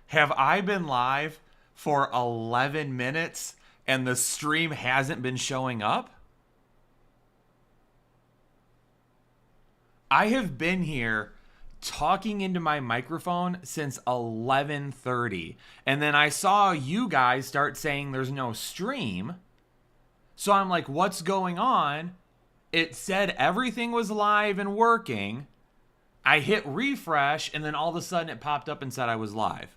Have I been live for 11 minutes and the stream hasn't been showing up? I have been here talking into my microphone since 11:30, and then I saw you guys start saying there's no stream. So I'm like, what's going on? It said everything was live and working. I hit refresh, and then all of a sudden it popped up and said I was live.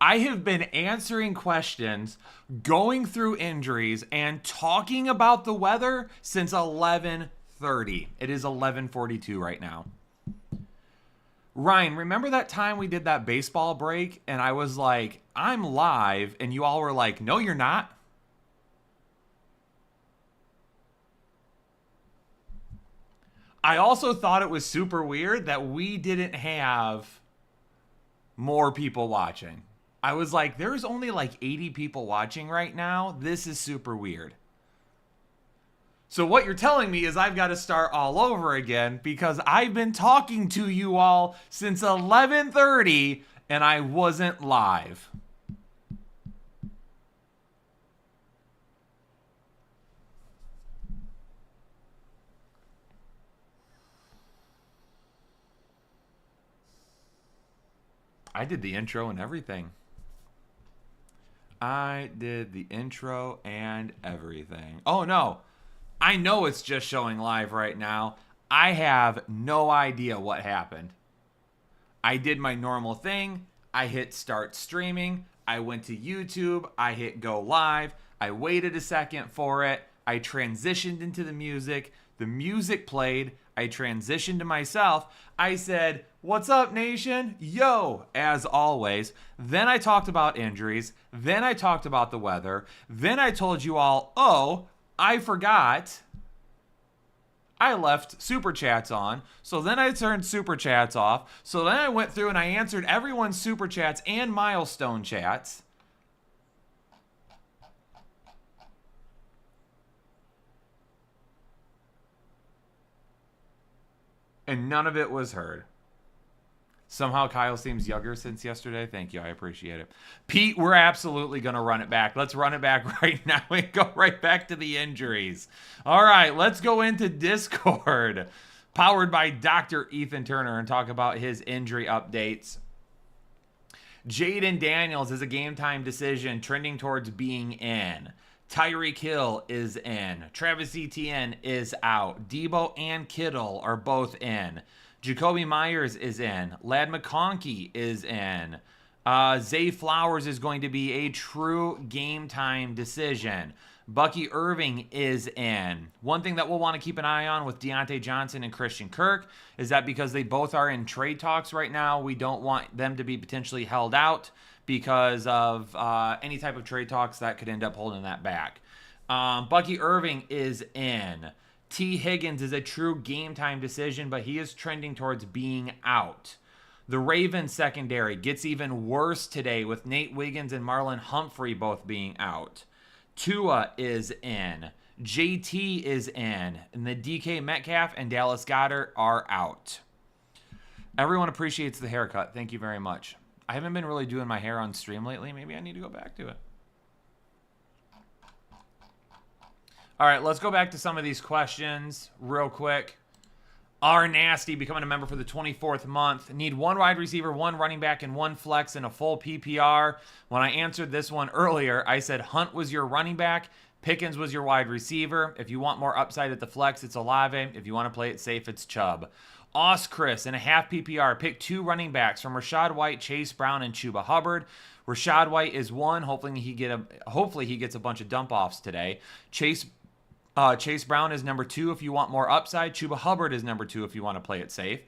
I have been answering questions, going through injuries, and talking about the weather since 11:30. It is 11:42 right now. Ryan, remember that time we did that baseball break and I was like, I'm live, and you all were like, no, you're not? I also thought it was super weird that we didn't have more people watching. I was like, there's only like 80 people watching right now. This is super weird. So what you're telling me is I've got to start all over again because I've been talking to you all since 11:30 and I wasn't live. I did the intro and everything. I did the intro and everything. Oh no. I know it's just showing live right now. I have no idea what happened. I did my normal thing. I hit start streaming. I went to YouTube. I hit go live. I waited a second for it. I transitioned into the music. The music played. I transitioned to myself. I said, "What's up, nation? Yo," as always. Then I talked about injuries. Then I talked about the weather. Then I told you all, oh, I forgot. I left super chats on. So then I turned super chats off. So then I went through and I answered everyone's super chats and milestone chats. And none of it was heard. Somehow Kyle seems younger since yesterday. Thank you. I appreciate it. Pete, we're absolutely going to run it back. Let's run it back right now and go right back to the injuries. All right, let's go into Discord, powered by Dr. Ethan Turner, and talk about his injury updates. Jaden Daniels is a game time decision trending towards being in. Tyreek Hill is in. Travis Etienne is out. Debo and Kittle are both in. Jacoby Myers is in. Ladd McConkey is in. Zay Flowers is going to be a true game time decision. Bucky Irving is in. One thing that we'll want to keep an eye on with Deontay Johnson and Christian Kirk is that because they both are in trade talks right now, we don't want them to be potentially held out because of any type of trade talks that could end up holding that back. Bucky Irving is in. T. Higgins is a true game time decision, but he is trending towards being out. The Ravens secondary gets even worse today with Nate Wiggins and Marlon Humphrey both being out. Tua is in. JT is in. And the DK Metcalf and Dallas Goedert are out. Everyone appreciates the haircut. Thank you very much. I haven't been really doing my hair on stream lately. Maybe I need to go back to it. All right, let's go back to some of these questions real quick. R Nasty becoming a member for the 24th month. Need one wide receiver, one running back, and one flex in a full PPR. When I answered this one earlier, I said Hunt was your running back. Pickens was your wide receiver. If you want more upside at the flex, it's Olave. If you want to play it safe, it's Chubb. Os Chris in a half PPR. Pick two running backs from Rachaad White, Chase Brown, and Chuba Hubbard. Rachaad White is one. Hopefully he gets a bunch of dump offs today. Chase Brown is number two if you want more upside. Chuba Hubbard is number two if you want to play it safe.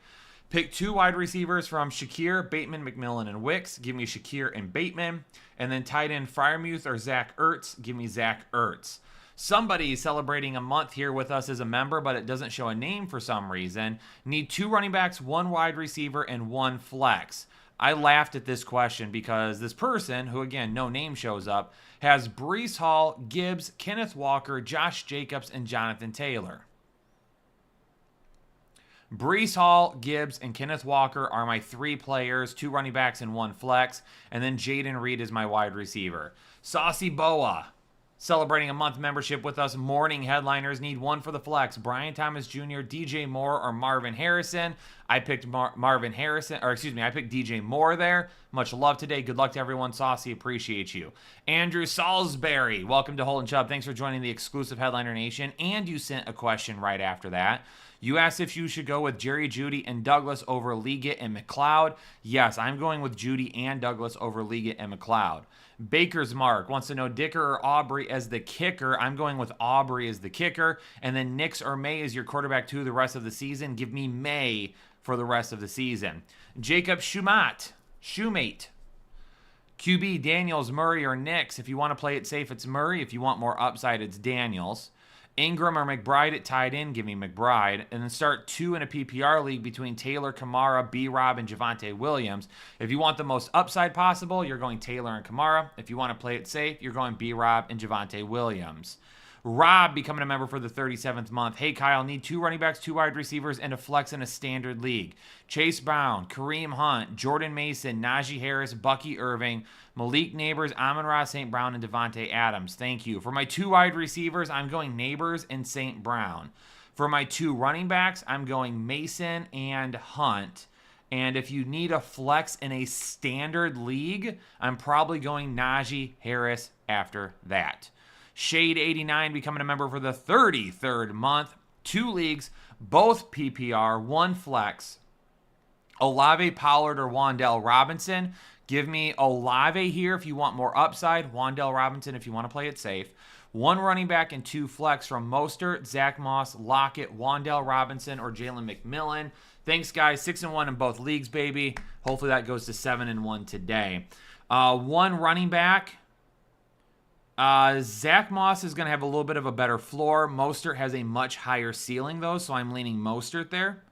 Pick two wide receivers from Shakir, Bateman, McMillan, and Wicks. Give me Shakir and Bateman. And then tight end Freiermuth or Zach Ertz. Give me Zach Ertz. Somebody is celebrating a month here with us as a member, but it doesn't show a name for some reason. Need two running backs, one wide receiver, and one flex. I laughed at this question because this person, who again, no name shows up, has Breece Hall, Gibbs, Kenneth Walker, Josh Jacobs, and Jonathan Taylor. Brees Hall, Gibbs, and Kenneth Walker are my 3 players, 2 running backs and 1 flex. And then Jaden Reed is my wide receiver. Saucy Boa, celebrating a month membership with us. Morning headliners need 1 for the flex. Brian Thomas Jr., DJ Moore, or Marvin Harrison. I picked Marvin Harrison, or excuse me, I picked DJ Moore there. Much love today. Good luck to everyone. Saucy, appreciate you. Andrew Salisbury, welcome to Holden Chubb. Thanks for joining the exclusive Headliner Nation. And you sent a question right after that. You asked if you should go with Jerry Jeudy and Douglas over Liggett and McLeod. Yes, I'm going with Jeudy and Douglas over Liggett and McLeod. Baker's Mark wants to know Dicker or Aubrey as the kicker. I'm going with Aubrey as the kicker. And then Nix or May is your quarterback 2 the rest of the season. Give me May for the rest of the season. Jacob Shumate. QB, Daniels, Murray, or Nix. If you want to play it safe, it's Murray. If you want more upside, it's Daniels. Ingram or McBride at tight end, give me McBride. And then start 2 in a PPR league between Taylor, Kamara, B-Rob, and Javonte Williams. If you want the most upside possible, you're going Taylor and Kamara. If you want to play it safe, you're going B-Rob and Javonte Williams. Rob becoming a member for the 37th month. Hey, Kyle, need 2 running backs, 2 wide receivers, and a flex in a standard league. Chase Brown, Kareem Hunt, Jordan Mason, Najee Harris, Bucky Irving, Malik Neighbors, Amon-Ra St. Brown, and Devontae Adams. Thank you. For my 2 wide receivers, I'm going Neighbors and St. Brown. For my 2 running backs, I'm going Mason and Hunt. And if you need a flex in a standard league, I'm probably going Najee Harris after that. Shade89 becoming a member for the 33rd month. 2 leagues, both PPR, 1 flex. Olave, Pollard, or Wan'Dale Robinson. Give me Olave here if you want more upside. Wan'Dale Robinson if you want to play it safe. 1 running back and 2 flex from Mostert, Zach Moss, Lockett, Wan'Dale Robinson, or Jalen McMillan. Thanks, guys. 6-1 in both leagues, baby. Hopefully that goes to 7-1 today. 1 running back. Zach Moss is going to have a little bit of a better floor. Mostert has a much higher ceiling, though, so I'm leaning Mostert there.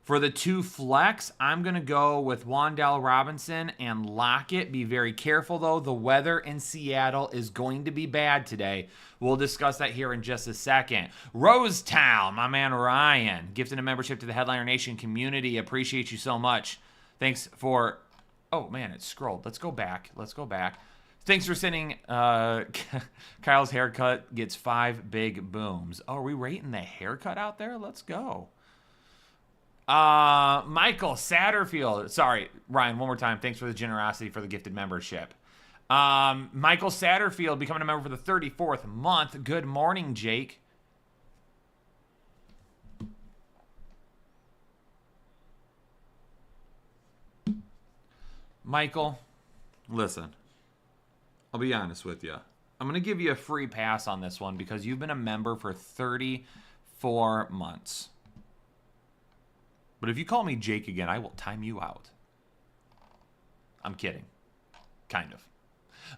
For the 2 flex, I'm going to go with Wan'Dale Robinson and Lockett. Be very careful, though. The weather in Seattle is going to be bad today. We'll discuss that here in just a second. Rosetown, my man Ryan, gifted a membership to the Headliner Nation community. Appreciate you so much. Thanks for... Oh, man, it scrolled. Let's go back. Thanks for sending Kyle's haircut gets 5 big booms. Oh, are we rating the haircut out there? Let's go. Michael Satterfield. Sorry, Ryan, one more time. Thanks for the generosity for the gifted membership. Michael Satterfield becoming a member for the 34th month. Good morning, Jake. Michael, listen. I'll be honest with you. I'm going to give you a free pass on this one because you've been a member for 34 months. But if you call me Jake again, I will time you out. I'm kidding. Kind of.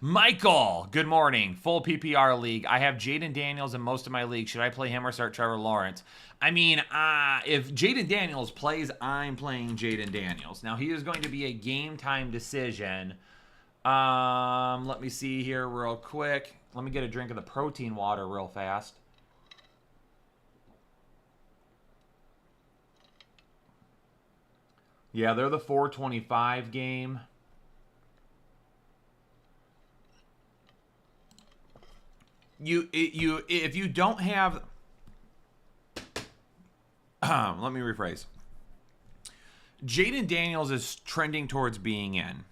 Michael, good morning. Full PPR league. I have Jaden Daniels in most of my leagues. Should I play him or start Trevor Lawrence? I mean, if Jaden Daniels plays, I'm playing Jaden Daniels. Now, he is going to be a game time decision. Let me see here real quick. Let me get a drink of the protein water real fast. Yeah, they're the 425 game. If you don't have let me rephrase. Jaden Daniels is trending towards being in.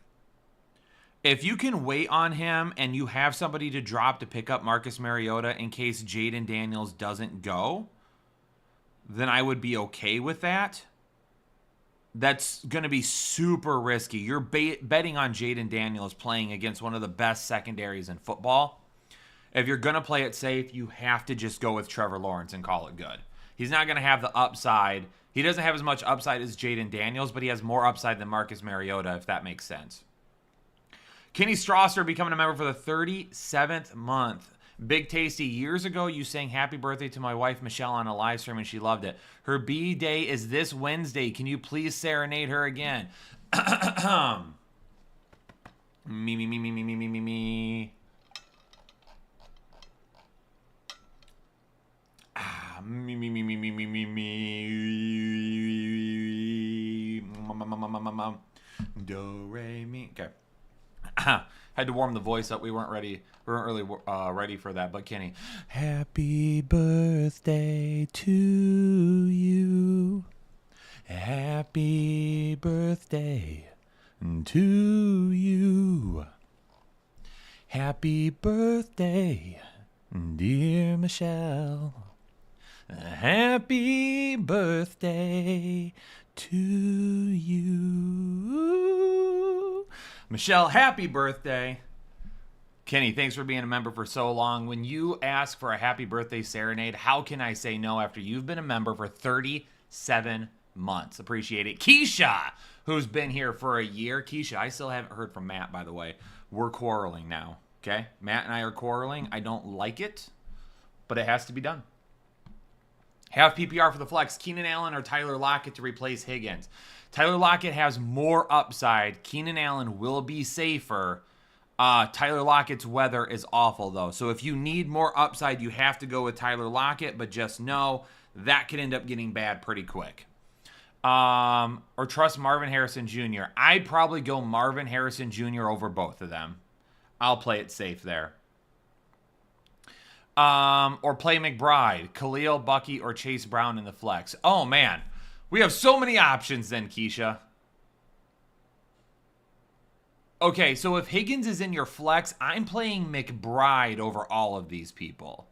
If you can wait on him and you have somebody to drop to pick up Marcus Mariota in case Jaden Daniels doesn't go, then I would be okay with that. That's going to be super risky. You're betting on Jaden Daniels playing against one of the best secondaries in football. If you're going to play it safe, you have to just go with Trevor Lawrence and call it good. He's not going to have the upside. He doesn't have as much upside as Jaden Daniels, but he has more upside than Marcus Mariota, if that makes sense. Kenny Strasser becoming a member for the 37th month. Big Tasty, years ago you sang happy birthday to my wife Michelle on a live stream and she loved it. Her B-day is this Wednesday. Can you please serenade her again? Me. Me. Do, re, mi. Okay. Had to warm the voice up. We weren't ready. We weren't really ready for that. But Kenny, happy birthday to you. Happy birthday to you. Happy birthday, dear Michelle. Happy birthday to you. Michelle, happy birthday. Kenny, thanks for being a member for so long. When you ask for a happy birthday serenade, how can I say no after you've been a member for 37 months? Appreciate it. Keisha, who's been here for a year. Keisha, I still haven't heard from Matt, by the way. We're quarreling now, okay? Matt and I are quarreling. I don't like it, but it has to be done. Have PPR for the flex. Keenan Allen or Tyler Lockett to replace Higgins. Tyler Lockett has more upside. Keenan Allen will be safer. Tyler Lockett's weather is awful, though. So if you need more upside, you have to go with Tyler Lockett, but just know that could end up getting bad pretty quick. Or trust Marvin Harrison Jr. I'd probably go Marvin Harrison Jr. over both of them. I'll play it safe there. Or play McBride, Khalil, Bucky, or Chase Brown in the flex. Oh, man. We have so many options then, Keisha. Okay, so if Higgins is in your flex, I'm playing McBride over all of these people.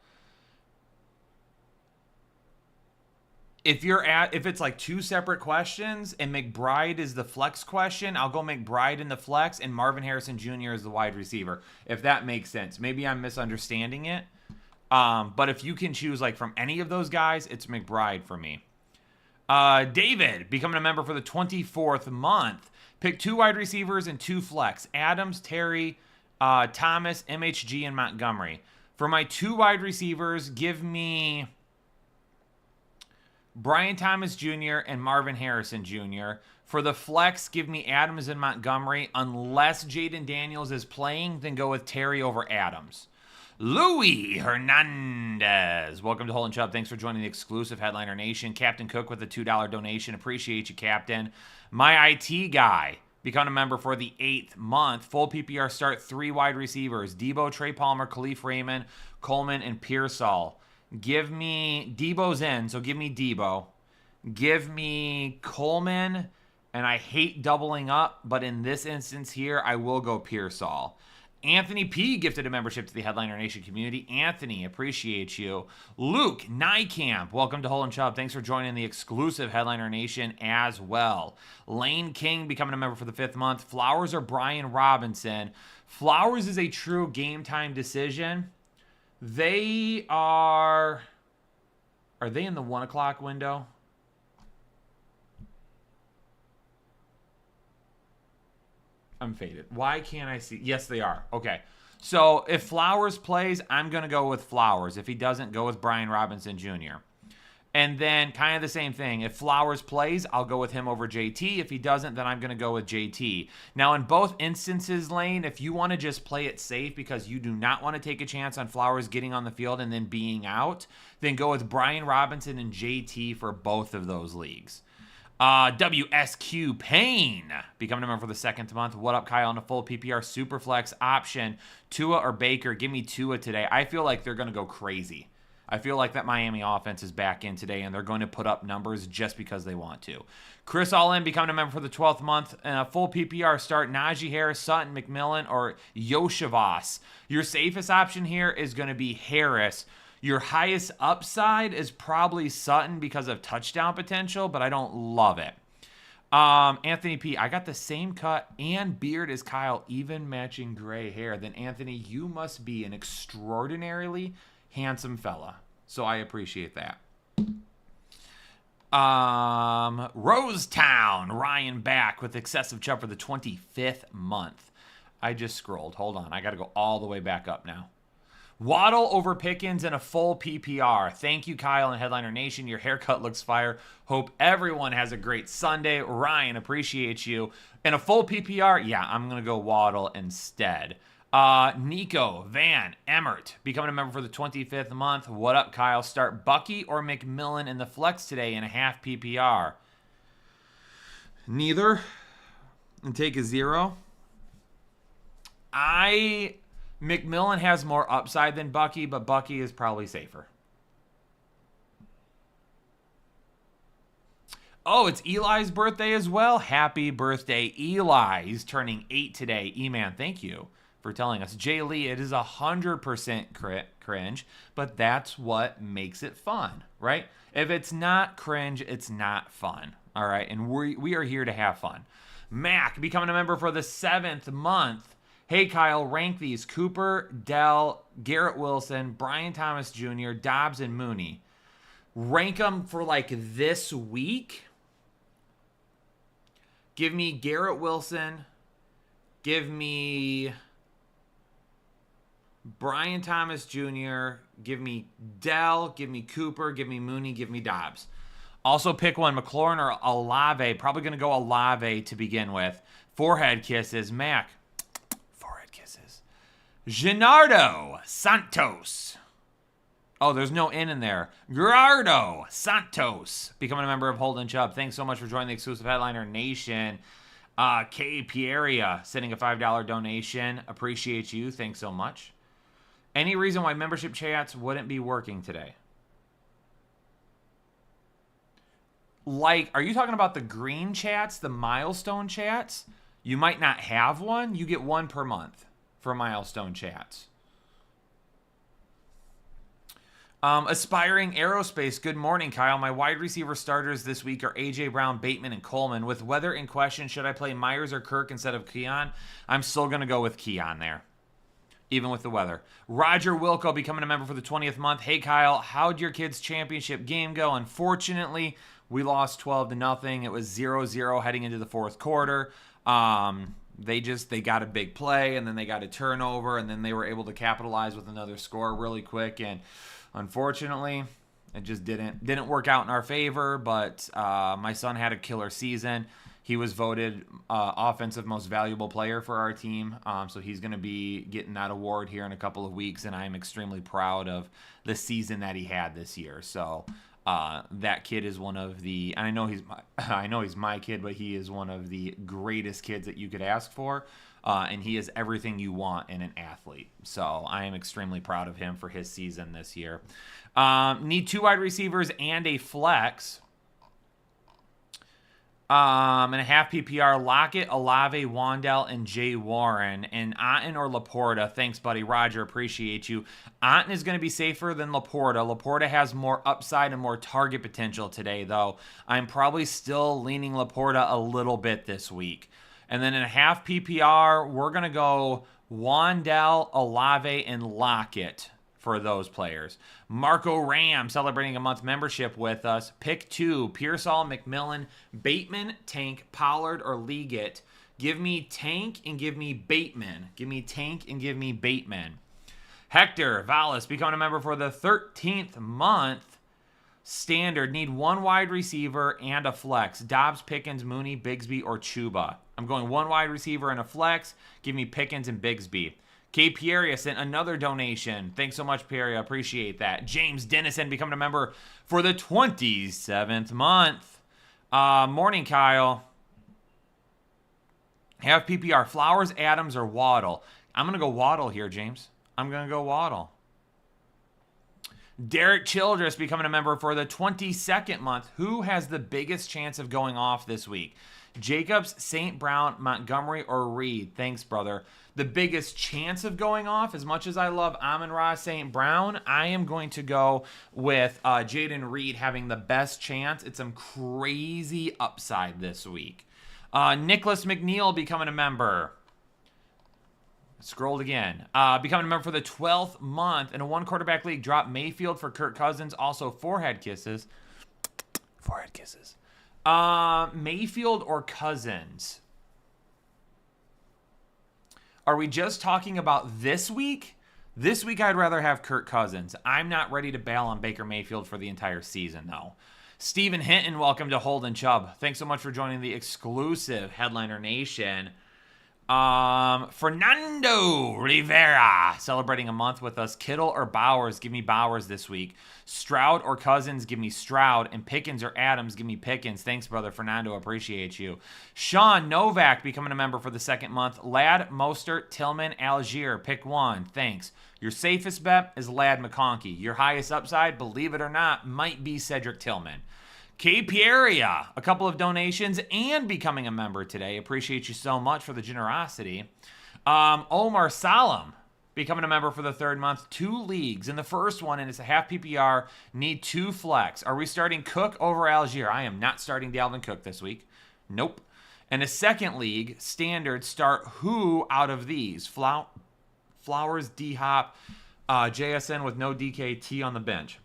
If it's like two separate questions and McBride is the flex question, I'll go McBride in the flex and Marvin Harrison Jr. is the wide receiver, if that makes sense. Maybe I'm misunderstanding it. But if you can choose like from any of those guys, it's McBride for me. David, becoming a member for the 24th month. Pick 2 wide receivers and 2 flex. Adams, Terry, Thomas, MHG, and Montgomery. For my 2 wide receivers, give me Brian Thomas Jr. and Marvin Harrison Jr. For the flex, give me Adams and Montgomery. Unless Jaden Daniels is playing, then go with Terry over Adams. Louis Hernandez. Welcome to Hole and Chubb. Thanks for joining the exclusive Headliner Nation. Captain Cook with a $2 donation. Appreciate you, Captain. My IT guy. Become a member for the 8th month. Full PPR start. 3 wide receivers. Debo, Trey Palmer, Khalif Raymond, Coleman, and Pearsall. Give me... Debo's in, so give me Debo. Give me Coleman, and I hate doubling up, but in this instance here, I will go Pearsall. Anthony P. gifted a membership to the Headliner Nation community. Anthony, appreciate you. Luke Nykamp, welcome to Hole and Chubb. Thanks for joining the exclusive Headliner Nation as well. Lane King becoming a member for the 5th month. Flowers or Brian Robinson. Flowers is a true game time decision. They are they in the 1 o'clock window? I'm faded. Why can't I see? Yes, they are. Okay. So if Flowers plays, I'm going to go with Flowers. If he doesn't, go with Brian Robinson Jr. And then kind of the same thing. If Flowers plays, I'll go with him over JT. If he doesn't, then I'm going to go with JT. Now, in both instances, Lane, if you want to just play it safe because you do not want to take a chance on Flowers getting on the field and then being out, then go with Brian Robinson and JT for both of those leagues. WSQ Payne becoming a member for the 2nd month. What up, Kyle? On a full PPR Superflex option, Tua or Baker? Give me Tua today. I feel like they're going to go crazy. I feel like that Miami offense is back in today, and they're going to put up numbers just because they want to. Chris All-In becoming a member for the 12th month. Full PPR start, Najee Harris, Sutton, McMillan, or Yoshivas. Your safest option here is going to be Harris. Your highest upside is probably Sutton because of touchdown potential, but I don't love it. Anthony P. I got the same cut and beard as Kyle, even matching gray hair. Then, Anthony, you must be an extraordinarily handsome fella. So I appreciate that. Rosetown. Ryan back with excessive chub for the 25th month. I just scrolled. Hold on. I got to go all the way back up now. Waddle over Pickens in a full PPR. Thank you, Kyle and Headliner Nation. Your haircut looks fire. Hope everyone has a great Sunday. Ryan, appreciate you. In a full PPR, yeah, I'm going to go Waddle instead. Nico Van Emmert becoming a member for the 25th month. What up, Kyle? Start Bucky or McMillan in the flex today in a half PPR. Neither. And take a 0. McMillan has more upside than Bucky, but Bucky is probably safer. Oh, it's Eli's birthday as well. Happy birthday, Eli. He's turning 8 today. E-Man, thank you for telling us. Jay Lee, it is 100% cringe, but that's what makes it fun, right? If it's not cringe, it's not fun, all right? And we are here to have fun. Mac, becoming a member for the 7th month. Hey, Kyle, rank these. Cooper, Dell, Garrett Wilson, Brian Thomas Jr., Dobbs, and Mooney. Rank them for, like, this week. Give me Garrett Wilson. Give me Brian Thomas Jr. Give me Dell. Give me Cooper. Give me Mooney. Give me Dobbs. Also pick one, McLaurin or Olave. Probably going to go Olave to begin with. Forehead kisses. Mac. Forehead kisses. Gennardo Santos. Oh, there's no in there. Gerardo Santos, becoming a member of Holden Chubb. Thanks so much for joining the exclusive Headliner Nation. K. Pieria sending a $5 donation. Appreciate you. Thanks so much. Any reason why membership chats wouldn't be working today? Like, are you talking about the green chats, the milestone chats? You might not have one. You get one per month for milestone chats. Aspiring Aerospace, good morning, Kyle. My wide receiver starters this week are A.J. Brown, Bateman, and Coleman. With weather in question, should I play Myers or Kirk instead of Keon? I'm still going to go with Keon there, even with the weather. Roger Wilco becoming a member for the 20th month. Hey, Kyle, how'd your kids' championship game go? Unfortunately, we lost 12-0. It was 0-0 heading into the fourth quarter. They got a big play, and then they got a turnover, and then they were able to capitalize with another score really quick, and unfortunately, it just didn't work out in our favor, but my son had a killer season. He was voted offensive most valuable player for our team, so he's going to be getting that award here in a couple of weeks, and I am extremely proud of the season that he had this year. So that kid is one of the, and I know he's my kid, but he is one of the greatest kids that you could ask for. And he is everything you want in an athlete. So I am extremely proud of him for his season this year. Need 2 wide receivers and a flex. And a half PPR. Lockett, Olave, Wandell, and Jay Warren. And Otten or Laporta. Thanks, buddy. Roger, appreciate you. Otten is going to be safer than Laporta. Laporta has more upside and more target potential today, though. I'm probably still leaning Laporta a little bit this week. And then in a half PPR, we're going to go Wandell, Olave, and Lockett for those players. Marco Ram celebrating a month membership with us. Pick 2, Pearsall, McMillan, Bateman, Tank, Pollard, or Liggett. Give me Tank and give me Bateman. Give me Tank and give me Bateman. Hector Vallis becoming a member for the 13th month. Standard, need 1 wide receiver and a flex. Dobbs, Pickens, Mooney, Bigsby, or Chuba. I'm going 1 wide receiver and a flex. Give me Pickens and Bigsby. K. Pieria sent another donation. Thanks so much, Pieria. Appreciate that. James Dennison becoming a member for the 27th month. Morning, Kyle. Have PPR, Flowers, Adams, or Waddle. I'm going to go Waddle here, James. I'm going to go Waddle. Derek Childress becoming a member for the 22nd month. Who has the biggest chance of going off this week? Jacobs, St. Brown, Montgomery, or Reed? Thanks, brother. The biggest chance of going off, as much as I love Amon-Ra St. Brown, I am going to go with Jaden Reed having the best chance. It's some crazy upside this week. Nicholas McNeil becoming a member. Scrolled again. Becoming a member for the 12th month in a 1-quarterback league. Drop Mayfield for Kirk Cousins. Also, forehead kisses. Forehead kisses. Mayfield or Cousins? Are we just talking about this week? This week, I'd rather have Kirk Cousins. I'm not ready to bail on Baker Mayfield for the entire season, though. Stephen Hinton, welcome to Holden Chubb. Thanks so much for joining the exclusive Headliner Nation. Fernando Rivera celebrating a month with us. Kittle or Bowers? Give me Bowers this week. Stroud or Cousins? Give me Stroud. And Pickens or Adams? Give me Pickens. Thanks, brother. Fernando, appreciate you. Sean Novak becoming a member for the second month. Ladd, Mostert, Tillman, Algier. Pick one. Thanks. Your safest bet is Ladd McConkey. Your highest upside, believe it or not, might be Cedric Tillman. K. Pieria, a couple of donations and becoming a member today. Appreciate you so much for the generosity. Omar Salam, becoming a member for the third month. 2 leagues. In the first one, and it's a half PPR, need 2 flex. Are we starting Cook over Algier? I am not starting Dalvin Cook this week. Nope. In a second league, standard, start who out of these? Flowers, D-Hop, JSN with no DKT on the bench.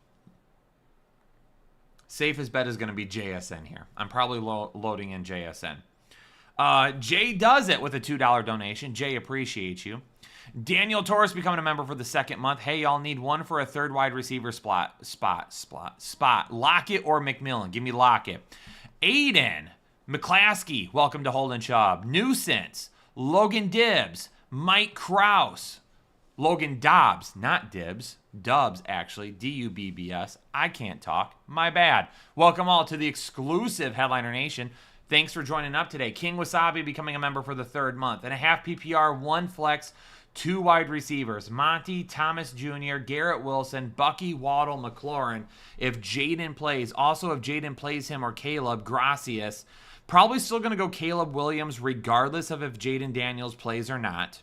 Safest bet is going to be JSN here. I'm probably loading in JSN. Jay does it with a $2 donation. Jay, appreciate you. Daniel Torres becoming a member for the second month. Hey, y'all need one for a third wide receiver spot. Lockett or McMillan? Give me Lockett. Aiden McClaskey, welcome to Holden Chubb. Nuisance. Logan Dibbs. Mike Kraus. Logan Dobbs, not Dibs. Dubs, actually. D-U-B-B-S. I can't talk. My bad. Welcome all to the exclusive Headliner Nation. Thanks for joining up today. King Wasabi becoming a member for the third month. And a half PPR, 1 flex, 2 wide receivers. Monty, Thomas Jr., Garrett Wilson, Bucky, Waddle, McLaurin. If Jaden plays. Also, if Jaden plays him or Caleb, Gracias. Probably still going to go Caleb Williams regardless of if Jaden Daniels plays or not.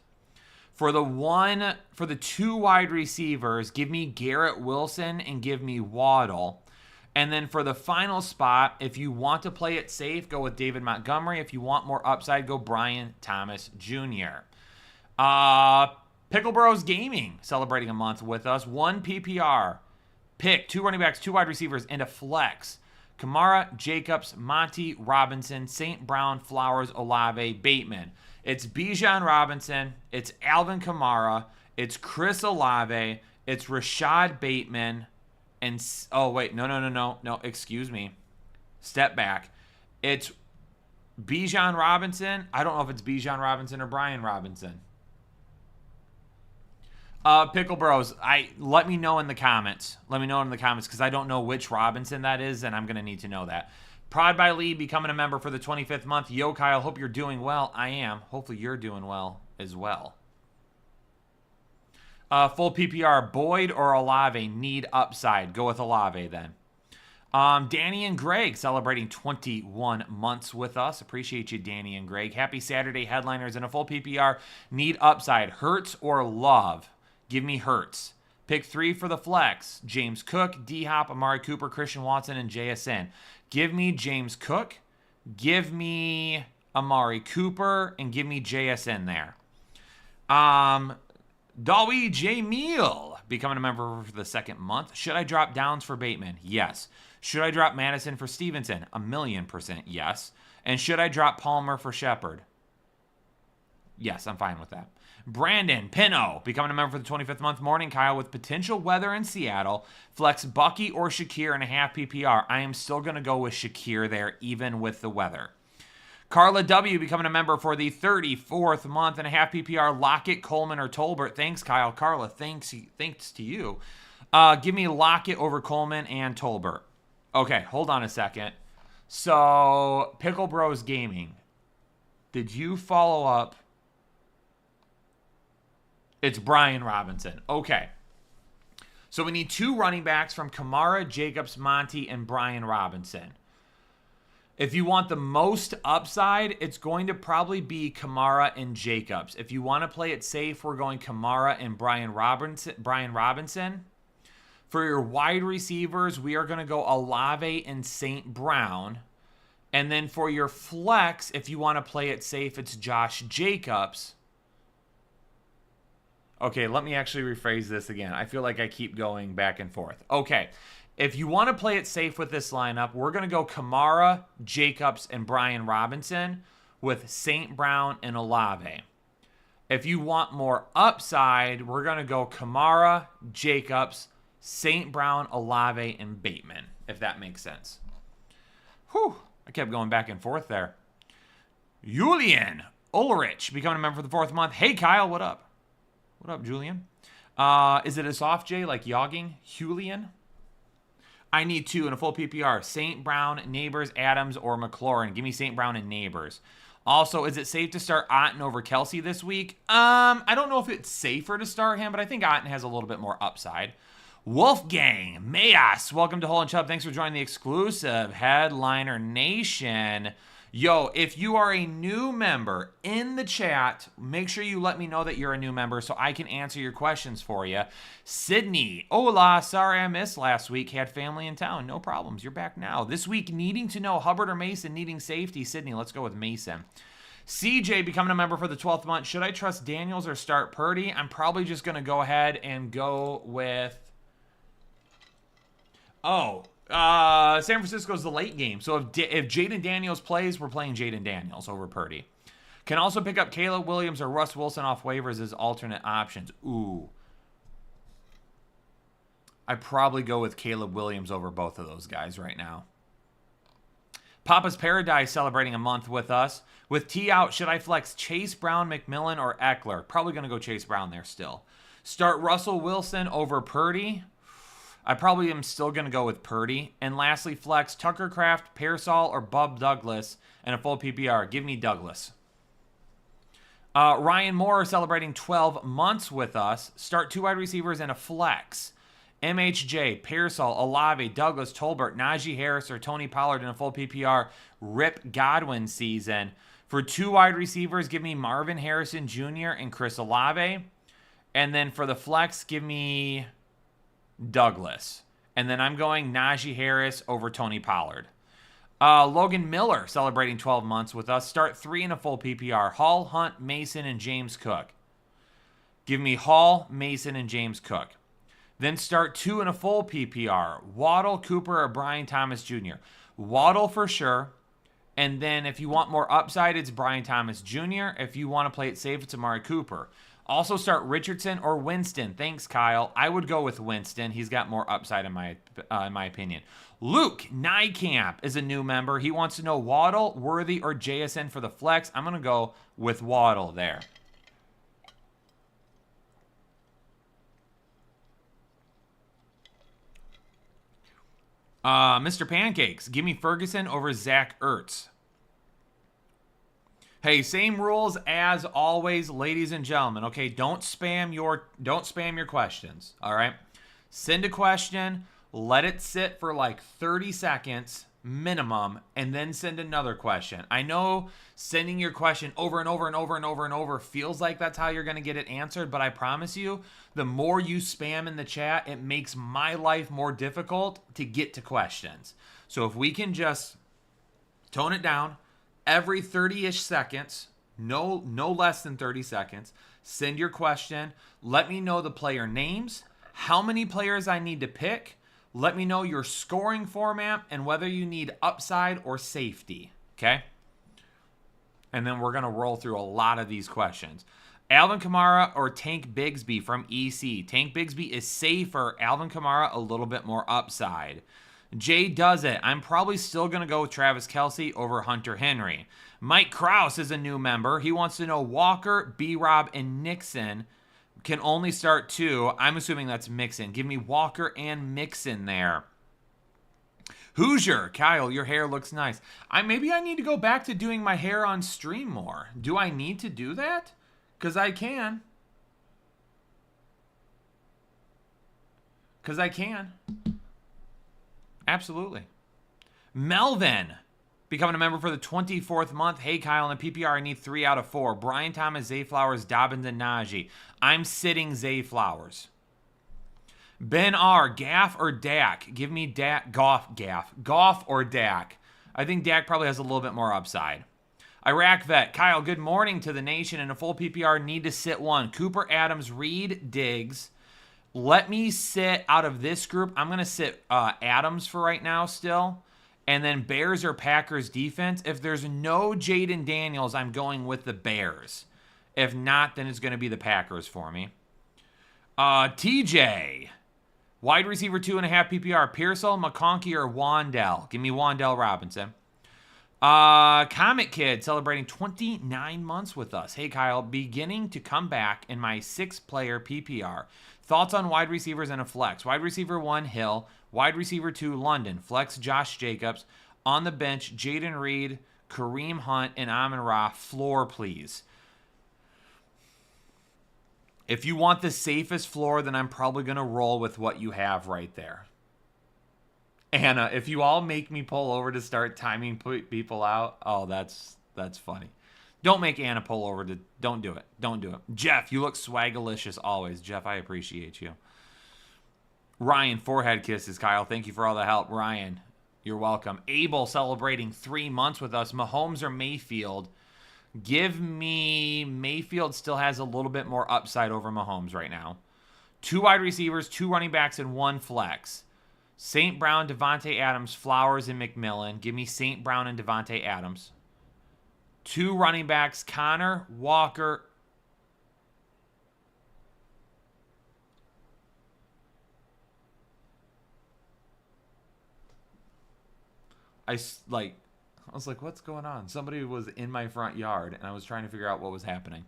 For the 2 wide receivers, give me Garrett Wilson and give me Waddle. And then for the final spot, if you want to play it safe, go with David Montgomery. If you want more upside, go Brian Thomas Jr. Pickle Bros Gaming celebrating a month with us. 1 PPR. Pick 2 running backs, 2 wide receivers, and a flex. Kamara, Jacobs, Monty, Robinson, St. Brown, Flowers, Olave, Bateman. It's Bijan Robinson, it's Alvin Kamara, it's Chris Olave, it's Rashad Bateman, and no, excuse me. Step back. It's Bijan Robinson. I don't know if it's Bijan Robinson or Brian Robinson. Pickle Bros, let me know in the comments. Let me know in the comments because I don't know which Robinson that is, and I'm going to need to know that. Prod by Lee becoming a member for the 25th month. Yo, Kyle, hope you're doing well. I am. Hopefully you're doing well as well. Full PPR, Boyd or Olave? Need upside. Go with Olave then. Danny and Greg celebrating 21 months with us. Appreciate you, Danny and Greg. Happy Saturday, Headliners. In a full PPR, need upside. Hurts or Love? Give me Hurts. Pick 3 for the flex. James Cook, D-Hop, Amari Cooper, Christian Watson, and JSN. Give me James Cook. Give me Amari Cooper. And give me JSN there. Dawi Jamil becoming a member for the second month. Should I drop Downs for Bateman? Yes. Should I drop Madison for Stevenson? 1,000,000% yes. And should I drop Palmer for Shepard? Yes, I'm fine with that. Brandon Pino becoming a member for the 25th month. Morning, Kyle, with potential weather in Seattle. Flex Bucky or Shakir in a half PPR. I am still going to go with Shakir there, even with the weather. Carla W. becoming a member for the 34th month and a half PPR. Lockett, Coleman, or Tolbert. Thanks, Kyle. Carla, thanks to you. Give me Lockett over Coleman and Tolbert. Okay, hold on a second. So, Pickle Bros Gaming. Did you follow up? It's Brian Robinson. Okay. So we need 2 running backs from Kamara, Jacobs, Monty, and Brian Robinson. If you want the most upside, it's going to probably be Kamara and Jacobs. If you want to play it safe, we're going Kamara and Brian Robinson. For your wide receivers, we are going to go Olave and St. Brown. And then for your flex, if you want to play it safe, it's Josh Jacobs. Okay, let me actually rephrase this again. I feel like I keep going back and forth. Okay, if you want to play it safe with this lineup, we're going to go Kamara, Jacobs, and Brian Robinson with St. Brown and Olave. If you want more upside, we're going to go Kamara, Jacobs, St. Brown, Olave, and Bateman, if that makes sense. Whew, I kept going back and forth there. Julian Ulrich becoming a member for the 4th month. Hey, Kyle, what up? What up, Julian? Is it a soft J like Yogging? Julian? I need 2 in a full PPR. St. Brown, Neighbors, Adams, or McLaurin. Give me St. Brown and Neighbors. Also, is it safe to start Otten over Kelsey this week? I don't know if it's safer to start him, but I think Otten has a little bit more upside. Wolfgang, Mayas, welcome to Hole and Chubb. Thanks for joining the exclusive Headliner Nation. Yo, if you are a new member in the chat, make sure you let me know that you're a new member so I can answer your questions for you. Sydney, hola, sorry I missed last week. Had family in town. No problems. You're back now. This week, needing to know Hubbard or Mason, needing safety. Sydney, let's go with Mason. CJ becoming a member for the 12th month. Should I trust Daniels or start Purdy? I'm probably just going to go ahead and go with... San Francisco's the late game. So if Jaden Daniels plays, we're playing Jaden Daniels over Purdy. Can also pick up Caleb Williams or Russ Wilson off waivers as alternate options. Ooh. I'd probably go with Caleb Williams over both of those guys right now. Papa's Paradise celebrating a month with us. With T out, should I flex Chase Brown, McMillan, or Eckler? Probably going to go Chase Brown there still. Start Russell Wilson over Purdy. I probably am still going to go with Purdy. And lastly, flex Tucker Kraft, Pearsall, or Bub Douglas in a full PPR. Give me Douglas. Ryan Moore celebrating 12 months with us. Start 2 wide receivers and a flex. MHJ, Pearsall, Olave, Douglas, Tolbert, Najee Harris, or Tony Pollard in a full PPR. Rip Godwin season. For 2 wide receivers, give me Marvin Harrison Jr. and Chris Olave. And then for the flex, give me Douglas. And then I'm going Najee Harris over Tony Pollard. Logan Miller celebrating 12 months with us. Start 3 in a full PPR. Hall, Hunt, Mason, and James Cook. Give me Hall, Mason, and James Cook. Then start 2 in a full PPR. Waddle, Cooper, or Brian Thomas Jr. Waddle for sure. And then if you want more upside, it's Brian Thomas Jr. If you want to play it safe, it's Amari Cooper. Also start Richardson or Winston. Thanks, Kyle. I would go with Winston. He's got more upside in my opinion. Luke Nykamp is a new member. He wants to know Waddle, Worthy, or JSN for the flex. I'm going to go with Waddle there. Mr. Pancakes, give me Ferguson over Zach Ertz. Hey, same rules as always, ladies and gentlemen. Okay, don't spam your questions. All right, send a question, let it sit for like 30 seconds minimum, and then send another question. I know sending your question over and over and over and over and over feels like that's how you're going to get it answered, but I promise you, the more you spam in the chat, it makes my life more difficult to get to questions. So if we can just tone it down, every 30-ish seconds, no less than 30 seconds, send your question. Let me know the player names, how many players I need to pick. Let me know your scoring format and whether you need upside or safety, okay? And then we're going to roll through a lot of these questions. Alvin Kamara or Tank Bigsby from EC. Tank Bigsby is safer. Alvin Kamara, a little bit more upside. Jay does it. I'm probably still going to go with Travis Kelce over Hunter Henry. Mike Kraus is a new member. He wants to know Walker, B-Rob, and Nixon can only start 2. I'm assuming that's Mixon. Give me Walker and Mixon there. Hoosier, Kyle, your hair looks nice. Maybe I need to go back to doing my hair on stream more. Do I need to do that? Because I can. Absolutely. Melvin, becoming a member for the 24th month. Hey, Kyle, in the PPR, I need 3 out of 4. Brian Thomas, Zay Flowers, Dobbins, and Najee. I'm sitting Zay Flowers. Ben R, Gaff or Dak? Give me Dak, Goff or Dak. I think Dak probably has a little bit more upside. Iraq Vet, Kyle, good morning to the nation. In a full PPR, need to sit 1. Cooper, Adams, Reed, Diggs. Let me sit out of this group. I'm going to sit Adams for right now still. And then Bears or Packers defense. If there's no Jaden Daniels, I'm going with the Bears. If not, then it's going to be the Packers for me. TJ, wide receiver 2.5 PPR. Pearsall, McConkey, or Wandell. Give me Wandell Robinson. Comet Kid celebrating 29 months with us. Hey, Kyle, beginning to come back in my 6-player PPR. Thoughts on wide receivers and a flex? Wide receiver 1, Hill. Wide receiver 2, London. Flex, Josh Jacobs. On the bench, Jaden Reed, Kareem Hunt, and Amon-Ra. Floor, please. If you want the safest floor, then I'm probably going to roll with what you have right there. Anna, if you all make me pull over to start timing people out, oh, that's funny. Don't make Anna pull over to. Don't do it. Don't do it. Jeff, you look swagalicious always. Jeff, I appreciate you. Ryan, forehead kisses. Kyle, thank you for all the help. Ryan, you're welcome. Abel celebrating 3 months with us. Mahomes or Mayfield? Give me Mayfield. Still has a little bit more upside over Mahomes right now. 2 wide receivers, 2 running backs, and 1 flex. St. Brown, Devontae Adams, Flowers, and McMillan. Give me St. Brown and Devontae Adams. 2 running backs, Connor, Walker. I was like, what's going on? Somebody was in my front yard, and I was trying to figure out what was happening.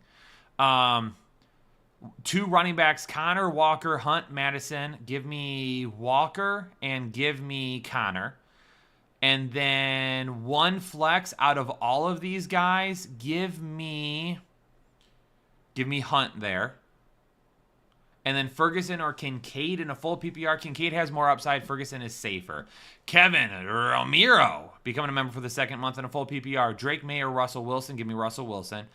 2 running backs, Connor, Walker, Hunt, Madison. Give me Walker and give me Connor. And then 1 flex out of all of these guys. Give me Hunt there. And then Ferguson or Kincaid in a full PPR. Kincaid has more upside. Ferguson is safer. Kevin Romero becoming a member for the 2nd month in a full PPR. Drake May or Russell Wilson. Give me Russell Wilson.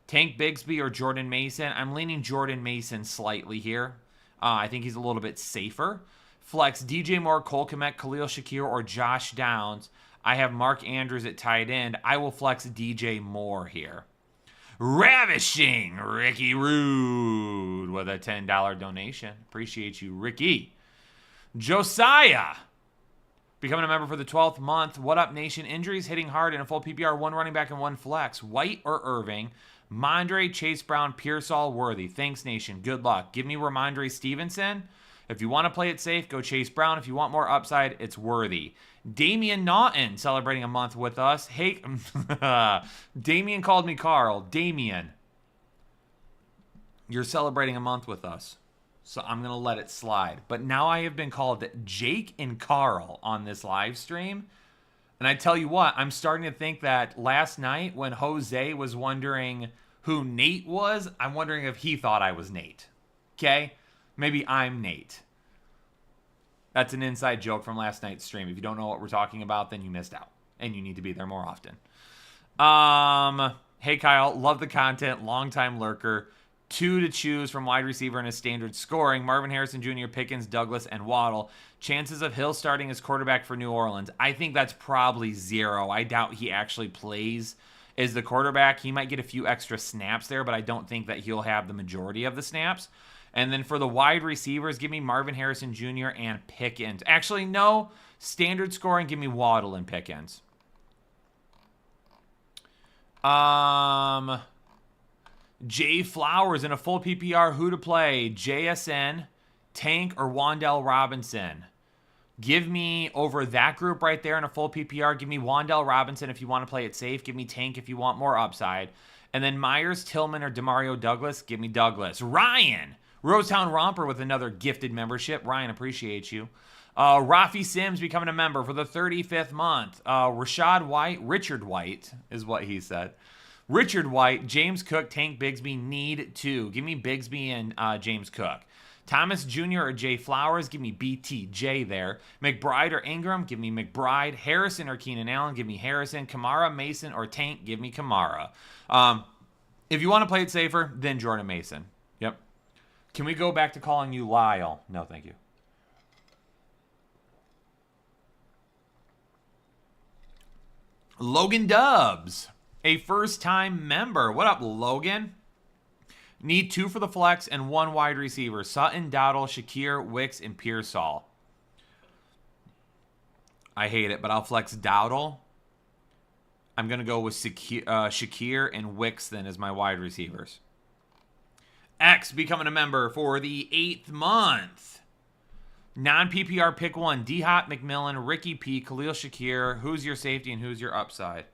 Tank Bigsby or Jordan Mason. I'm leaning Jordan Mason slightly here. I think he's a little bit safer. Flex, DJ Moore, Cole Kmet, Khalil Shakir, or Josh Downs. I have Mark Andrews at tight end. I will flex DJ Moore here. Ravishing Ricky Rude with a $10 donation. Appreciate you, Ricky. Josiah becoming a member for the 12th month. What up, nation? Injuries hitting hard in a full PPR. 1 running back and 1 flex. White or Irving? Mondre, Chase Brown, Pearsall, Worthy. Thanks, nation. Good luck. Give me Ramondre Stevenson. If you want to play it safe, go Chase Brown. If you want more upside, it's Worthy. Damian Naughton celebrating a month with us. Hey, Damian called me Carl. Damian, you're celebrating a month with us, so I'm going to let it slide. But now I have been called Jake and Carl on this live stream. And I tell you what, I'm starting to think that last night when Jose was wondering who Nate was, I'm wondering if he thought I was Nate. Okay? Maybe I'm Nate. That's an inside joke from last night's stream. If you don't know what we're talking about, then you missed out. And you need to be there more often. Hey, Kyle. Love the content. Longtime lurker. 2 to choose from wide receiver in a standard scoring. Marvin Harrison Jr., Pickens, Douglas, and Waddle. Chances of Hill starting as quarterback for New Orleans. I think that's probably 0. I doubt he actually plays as the quarterback. He might get a few extra snaps there, but I don't think that he'll have the majority of the snaps. And then for the wide receivers, give me Marvin Harrison Jr. and Pickens. Actually, no. Standard scoring, give me Waddle and Pickens. Jay Flowers in a full PPR. Who to play? JSN, Tank, or Wan'Dale Robinson? Give me over that group right there in a full PPR. Give me Wan'Dale Robinson if you want to play it safe. Give me Tank if you want more upside. And then Myers, Tillman, or Demario Douglas. Give me Douglas. Ryan, Rosetown Romper with another gifted membership. Ryan, appreciate you. Rafi Sims becoming a member for the 35th month. Richard White is what he said. Richard White, James Cook, Tank Bigsby, need 2. Give me Bigsby and James Cook. Thomas Jr. or Jay Flowers, give me BTJ there. McBride or Ingram, give me McBride. Harrison or Keenan Allen, give me Harrison. Kamara, Mason, or Tank, give me Kamara. If you want to play it safer, then Jordan Mason. Yep. Can we go back to calling you Lyle? No, thank you. Logan Dubs, a first-time member. What up, Logan? Need 2 for the flex and 1 wide receiver. Sutton, Dowdle, Shakir, Wicks, and Pearsall. I hate it, but I'll flex Dowdle. I'm going to go with Shakir and Wicks then as my wide receivers. X becoming a member for the 8th month. Non-PPR pick 1. D-Hop, McMillan, Ricky P, Khalil Shakir. Who's your safety and who's your upside?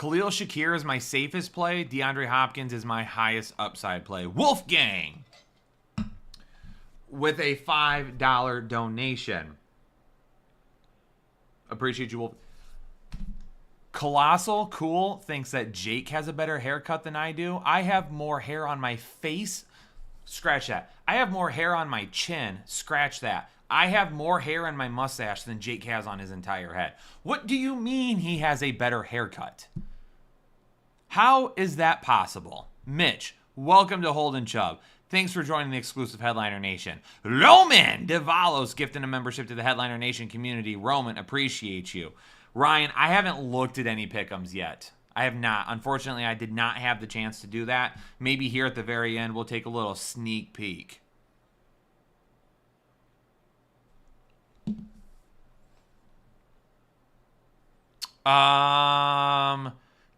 Khalil Shakir is my safest play. DeAndre Hopkins is my highest upside play. Wolfgang with a $5 donation. Appreciate you, Wolf. Colossal Cool thinks that Jake has a better haircut than I do. I have more hair on my face. Scratch that. I have more hair on my chin. Scratch that. I have more hair in my mustache than Jake has on his entire head. What do you mean he has a better haircut? How is that possible? Mitch, welcome to Holden Chubb. Thanks for joining the exclusive Headliner Nation. Roman Devalos gifting a membership to the Headliner Nation community. Roman, appreciate you. Ryan, I haven't looked at any pick'ems yet. I have not. Unfortunately, I did not have the chance to do that. Maybe here at the very end, we'll take a little sneak peek.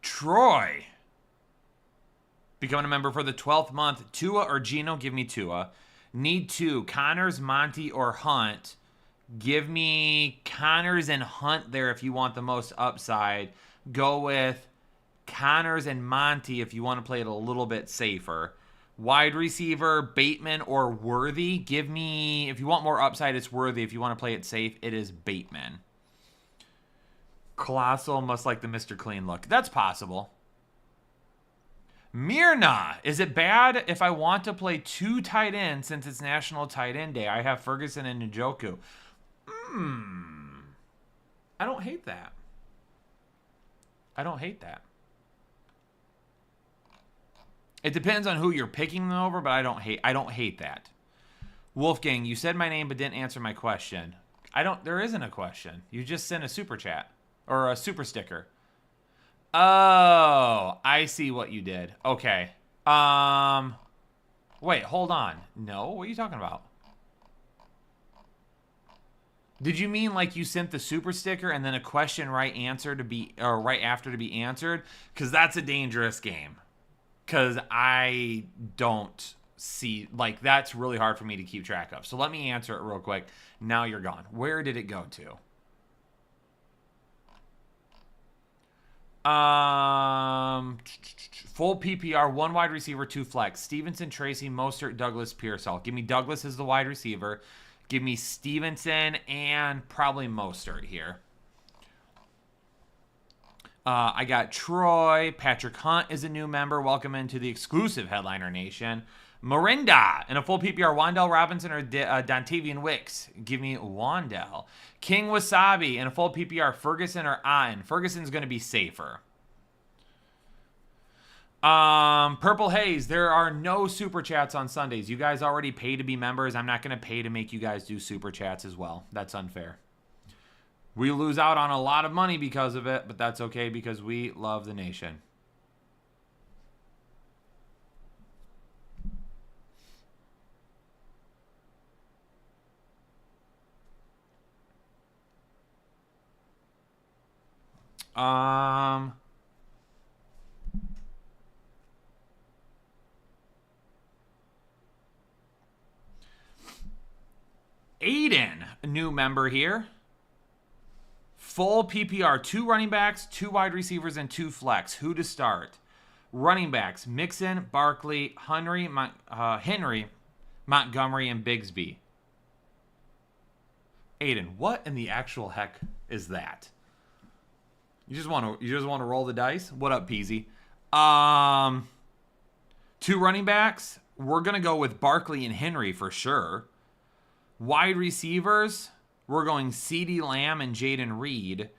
Troy. Becoming a member for the 12th month. Tua or Geno? Give me Tua. Need two. Connors, Monty, or Hunt. Give me Connors and Hunt there if you want the most upside. Go with Connors and Monty if you want to play it a little bit safer. Wide receiver, Bateman or Worthy. Give me, if you want more upside, it's Worthy. If you want to play it safe, it is Bateman. Colossal must like the Mr. Clean look. That's possible. Mirna, is it bad if I want to play two tight ends since it's National Tight End Day? I have Ferguson and Njoku. I don't hate that. I don't hate that. It depends on who you're picking them over, but I don't hate that. Wolfgang, you said my name but didn't answer my question. There isn't a question. You just sent a super chat or a super sticker. Oh, I see what you did. Okay. Wait, hold on. No, what are you talking about? Did you mean like you sent the super sticker and then a question right after to be answered? Because that's a dangerous game. Because I don't see, like, that's really hard for me to keep track of. So let me answer it real quick. Now you're gone. Where did it go to? Full PPR, one wide receiver, two flex. Stevenson, Tracy, Mostert, Douglas, Pearsall. Give me Douglas as the wide receiver. Give me Stevenson and probably Mostert here. I got Troy. Patrick Hunt is a new member. Welcome into the exclusive Headliner Nation. Morinda in a full PPR. Wan'Dale Robinson or Dontavian Wicks. Give me Wan'Dale. King Wasabi in a full PPR. Ferguson or Atten. Ferguson's going to be safer. Purple Haze. There are no super chats on Sundays. You guys already pay to be members. I'm not going to pay to make you guys do super chats as well. That's unfair. We lose out on a lot of money because of it, but that's okay because we love the nation. Aiden, a new member here. Full PPR, 2 running backs, 2 wide receivers, and 2 flex. Who to start? Running backs, Mixon, Barkley, Henry, Montgomery, and Bigsby. Aiden, what in the actual heck is that? You just want to roll the dice? What up, Peasy? 2 running backs. We're gonna go with Barkley and Henry for sure. Wide receivers, we're going CeeDee Lamb and Jaden Reed.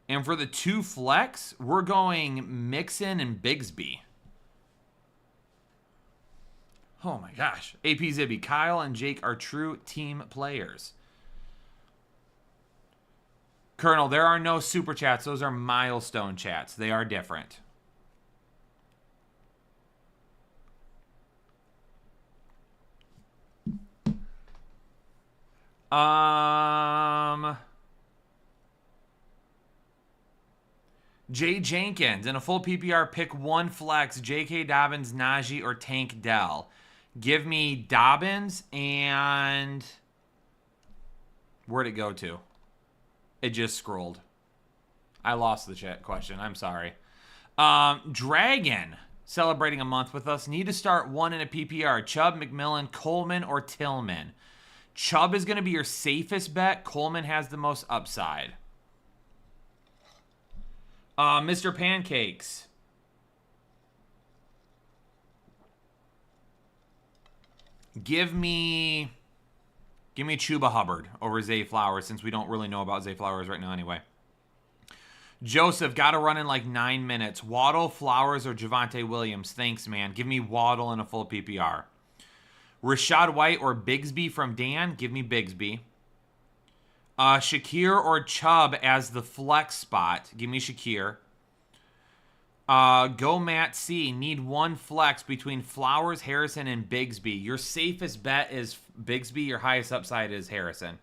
And for the 2 flex, we're going Mixon and Bigsby. Oh my gosh. AP Zibby, Kyle and Jake are true team players. Colonel, there are no super chats. Those are milestone chats. They are different. Jay Jenkins in a full PPR, pick 1 flex. J.K. Dobbins, Najee, or Tank Dell. Give me Dobbins and where'd it go to? It just scrolled. I lost the chat question. I'm sorry. Dragon, celebrating a month with us. Need to start one in a PPR. Chubb, McMillan, Coleman, or Tillman. Chubb is going to be your safest bet. Coleman has the most upside. Mr. Pancakes. Give me Chuba Hubbard over Zay Flowers, since we don't really know about Zay Flowers right now anyway. Joseph, got to run in like 9 minutes. Waddle, Flowers, or Javonte Williams? Thanks, man. Give me Waddle in a full PPR. Rachaad White or Bigsby from Dan? Give me Bigsby. Shakir or Chubb as the flex spot? Give me Shakir. Go Matt C. Need one flex between Flowers, Harrison, and Bigsby. Your safest bet is Bigsby. Your highest upside is Harrison.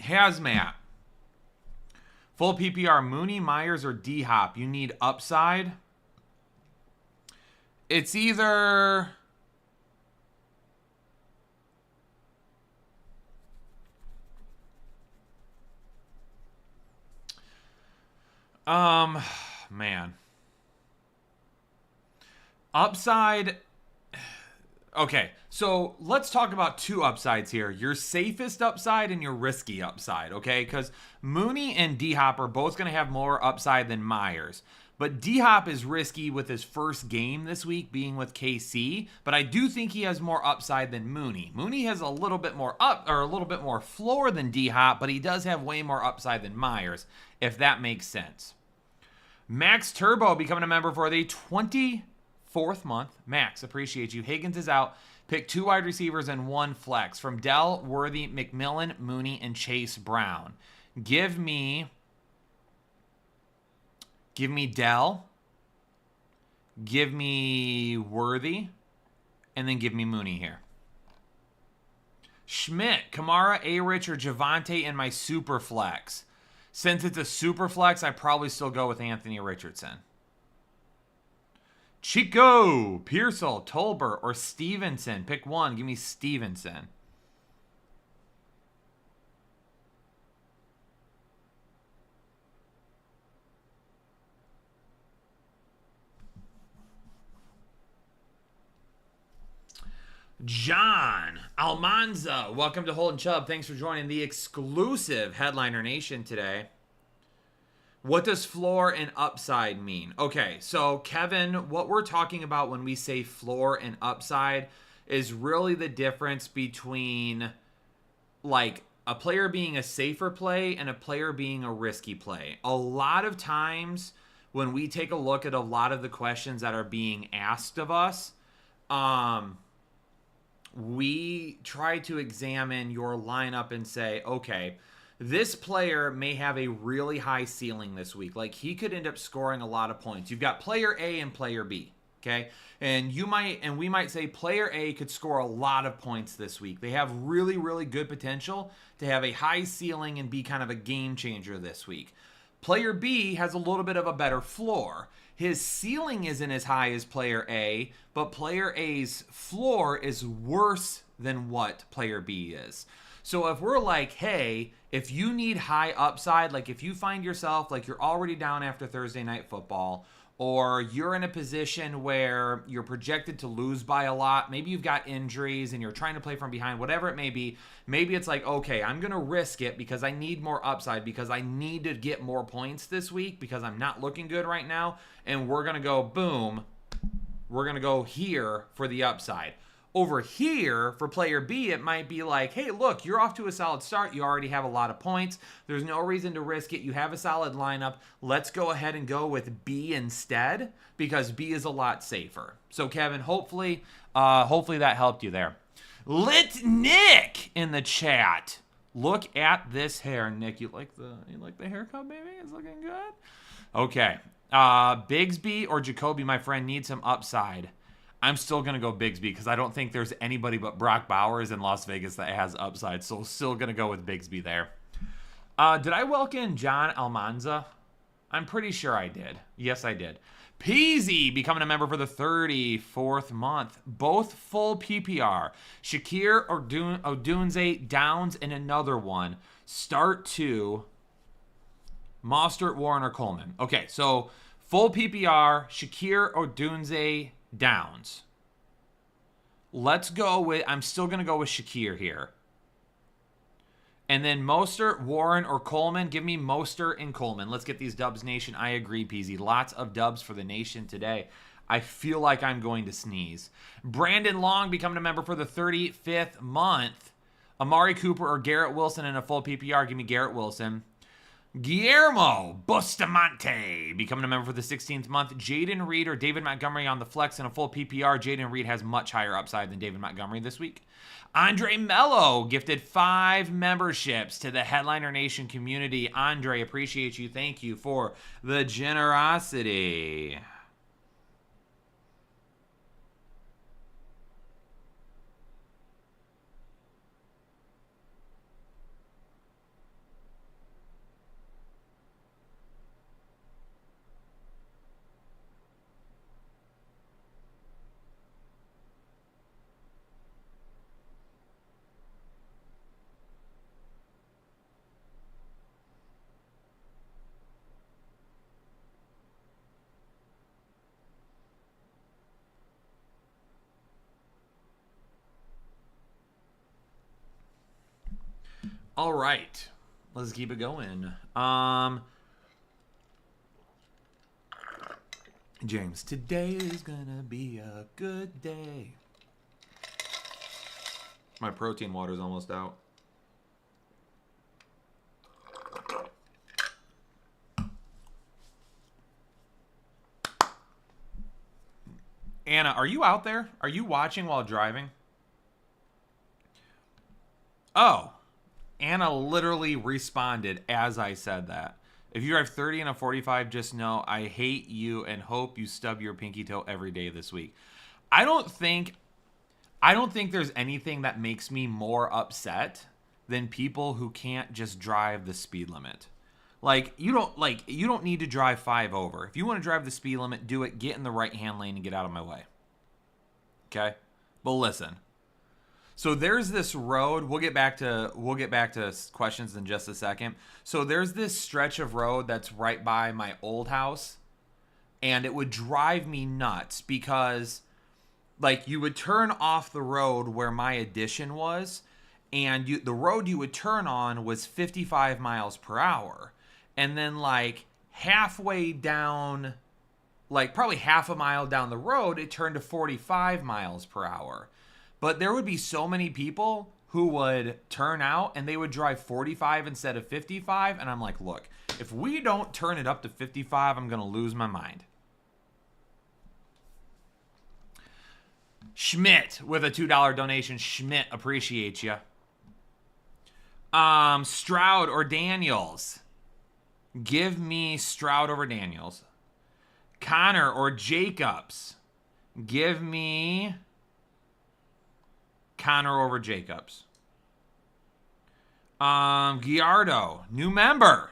Hazmat. Full PPR, Mooney, Myers, or D-Hop. You need upside. It's either... man. Upside. Okay, so let's talk about two upsides here. Your safest upside and your risky upside, okay? Because Mooney and D-Hop are both going to have more upside than Myers. But D-Hop is risky with his first game this week being with KC, but I do think he has more upside than Mooney. Mooney has a little bit more floor than D-Hop, but he does have way more upside than Myers, if that makes sense. Max Turbo becoming a member for the 24th month. Max, appreciate you. Higgins is out. Pick 2 wide receivers and 1 flex from Dell, Worthy, McMillan, Mooney, and Chase Brown. Give me Dell, give me Worthy, and then give me Mooney here. Schmidt, Kamara, A-Rich, or Javonte in my super flex. Since it's a super flex, I probably still go with Anthony Richardson. Chico, Pearsall, Tolbert, or Stevenson. Pick one. Give me Stevenson. John Almanza, welcome to Holden Chubb. Thanks for joining the exclusive Headliner Nation today. What does floor and upside mean? Okay, so Kevin, what we're talking about when we say floor and upside is really the difference between like a player being a safer play and a player being a risky play. A lot of times when we take a look at a lot of the questions that are being asked of us, we try to examine your lineup and say, okay, this player may have a really high ceiling this week. Like, he could end up scoring a lot of points. You've got player A and player B, okay? And we might say player A could score a lot of points this week. They have really, really good potential to have a high ceiling and be kind of a game changer this week. Player B has a little bit of a better floor. His ceiling isn't as high as player A, but player A's floor is worse than what player B is. So if we're like, hey, if you need high upside, like if you find yourself like you're already down after Thursday Night Football, or you're in a position where you're projected to lose by a lot, maybe you've got injuries and you're trying to play from behind, whatever it may be, maybe it's like, okay, I'm going to risk it because I need more upside, because I need to get more points this week because I'm not looking good right now, and we're going to go, boom, we're going to go here for the upside. Over here, for player B, it might be like, hey, look, you're off to a solid start. You already have a lot of points. There's no reason to risk it. You have a solid lineup. Let's go ahead and go with B instead, because B is a lot safer. So, Kevin, hopefully that helped you there. Lit Nick in the chat. Look at this hair, Nick. You like the haircut, baby? It's looking good. Okay. Bigsby or Jacoby, my friend, needs some upside. I'm still going to go Bigsby because I don't think there's anybody but Brock Bowers in Las Vegas that has upside. So still going to go with Bigsby there. Did I welcome John Almanza? I'm pretty sure I did. Yes, I did. Peasy becoming a member for the 34th month. Both full PPR. Shakir or Odunze, Downs, and another one. Start 2. Mostert, Warren, or Coleman. Okay, so full PPR, Shakir, Odunze, Downs. Let's go with, I'm still going to go with Shakir here. And then Mostert, Warren, or Coleman. Give me Mostert and Coleman. Let's get these dubs, Nation. I agree, Peasy. Lots of dubs for the Nation today. I feel like I'm going to sneeze. Brandon Long becoming a member for the 35th month. Amari Cooper or Garrett Wilson in a full PPR. Give me Garrett Wilson. Guillermo Bustamante becoming a member for the 16th month. Jaden Reed or David Montgomery on the flex in a full PPR. Jaden Reed has much higher upside than David Montgomery this week. Andre Mello gifted 5 memberships to the Headliner Nation community. Andre, appreciate you. Thank you for the generosity. All right, let's keep it going. James, today is gonna be a good day. My protein water's almost out. Anna, are you out there? Are you watching while driving? Oh. Anna literally responded as I said that. If you drive 30 and a 45, just know I hate you and hope you stub your pinky toe every day this week. I don't think there's anything that makes me more upset than people who can't just drive the speed limit. You don't need to drive 5 over. If you want to drive the speed limit, do it. Get in the right-hand lane and get out of my way. Okay? But listen. So there's this road. We'll get back to questions in just a second. So there's this stretch of road that's right by my old house, and it would drive me nuts because you would turn off the road where my addition was, and the road you would turn on was 55 miles per hour. And then halfway down, probably half a mile down the road, it turned to 45 miles per hour. But there would be so many people who would turn out and they would drive 45 instead of 55. And I'm like, look, if we don't turn it up to 55, I'm going to lose my mind. Schmidt with a $2 donation. Schmidt, appreciate you. Stroud or Daniels. Give me Stroud over Daniels. Connor or Jacobs. Give me Connor over Jacobs. Giardo, new member.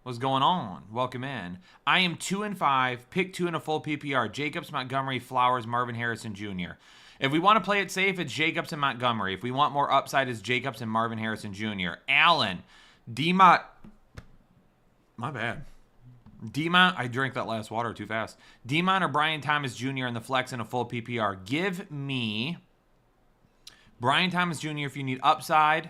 What's going on? Welcome in. I am 2-5. Pick 2 in a full PPR. Jacobs, Montgomery, Flowers, Marvin Harrison Jr. If we want to play it safe, it's Jacobs and Montgomery. If we want more upside, it's Jacobs and Marvin Harrison Jr. Allen, Demont. My bad. Demont, I drank that last water too fast. Demont or Brian Thomas Jr. in the flex in a full PPR. Give me Brian Thomas Jr. if you need upside,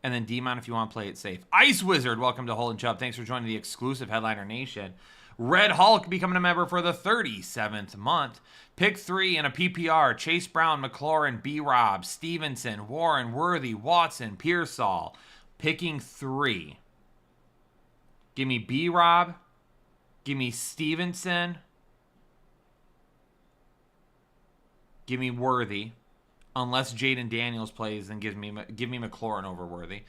and then Demont if you want to play it safe. Ice Wizard, welcome to Hole and Chubb. Thanks for joining the exclusive Headliner Nation. Red Hulk becoming a member for the 37th month. Pick 3 in a PPR. Chase Brown, McLaurin, B-Rob, Stevenson, Warren, Worthy, Watson, Pearsall. Picking 3. Give me B-Rob. Give me Stevenson. Give me Worthy. Unless Jaden Daniels plays, then give me McLaurin over Worthy.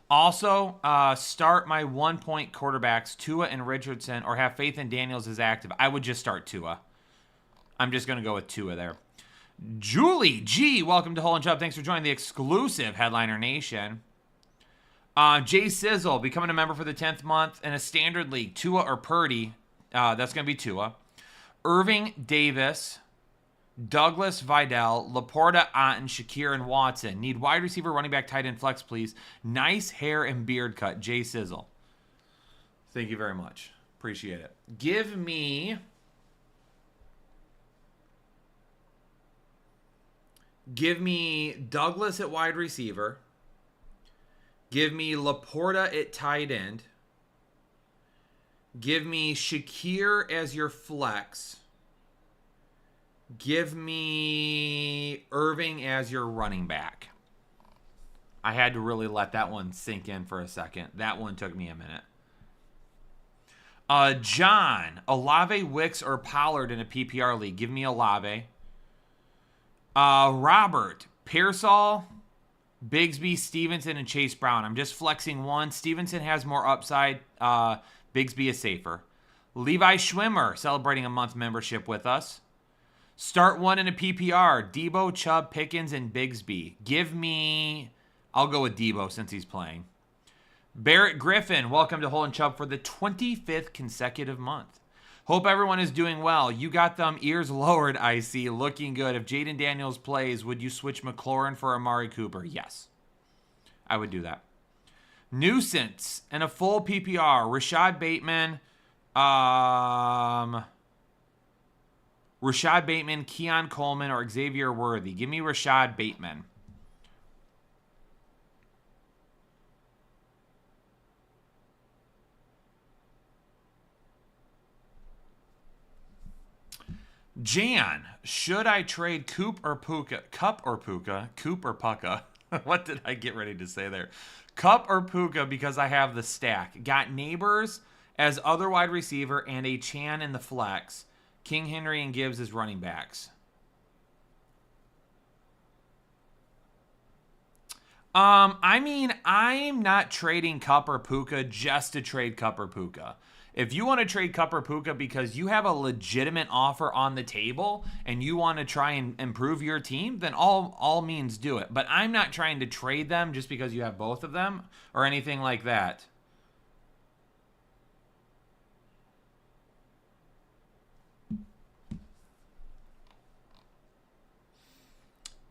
Also, start my 1-point quarterbacks, Tua and Richardson, or have faith in Daniels is active. I would just start Tua. I'm just going to go with Tua there. Julie G, welcome to Hole and Chubb. Thanks for joining the exclusive Headliner Nation. Jay Sizzle, becoming a member for the 10th month in a standard league. Tua or Purdy. That's going to be Tua. Irving Davis, Douglas Vidal, Laporta, Otten, Shakir, and Watson. Need wide receiver, running back, tight end, flex, please. Nice hair and beard cut. Jay Sizzle. Thank you very much. Appreciate it. Give me Douglas at wide receiver. Give me Laporta at tight end. Give me Shakir as your flex. Give me Irving as your running back. I had to really let that one sink in for a second. That one took me a minute. John, Olave, Wicks, or Pollard in a PPR league. Give me Olave. Robert, Pearsall, Bigsby, Stevenson, and Chase Brown. I'm just flexing one. Stevenson has more upside. Bigsby is safer. Levi Schwimmer, celebrating a month membership with us. Start one in a PPR. Debo, Chubb, Pickens, and Bigsby. I'll go with Debo since he's playing. Barrett Griffin, welcome to Hole and Chubb for the 25th consecutive month. Hope everyone is doing well. You got them ears lowered, I see. Looking good. If Jaden Daniels plays, would you switch McLaurin for Amari Cooper? Yes. I would do that. Nuisance and a full PPR. Rashad Bateman, Keon Coleman, or Xavier Worthy. Give me Rashad Bateman. Jan, should I trade Coop or Puka? What did I get ready to say there? Cup or Puka because I have the stack. Got Neighbors as other wide receiver and a Chan in the flex. King Henry and Gibbs as running backs. I'm not trading Cup or Puka just to trade Cup or Puka. If you want to trade Cup or Puka because you have a legitimate offer on the table and you want to try and improve your team, then all means do it. But I'm not trying to trade them just because you have both of them or anything like that.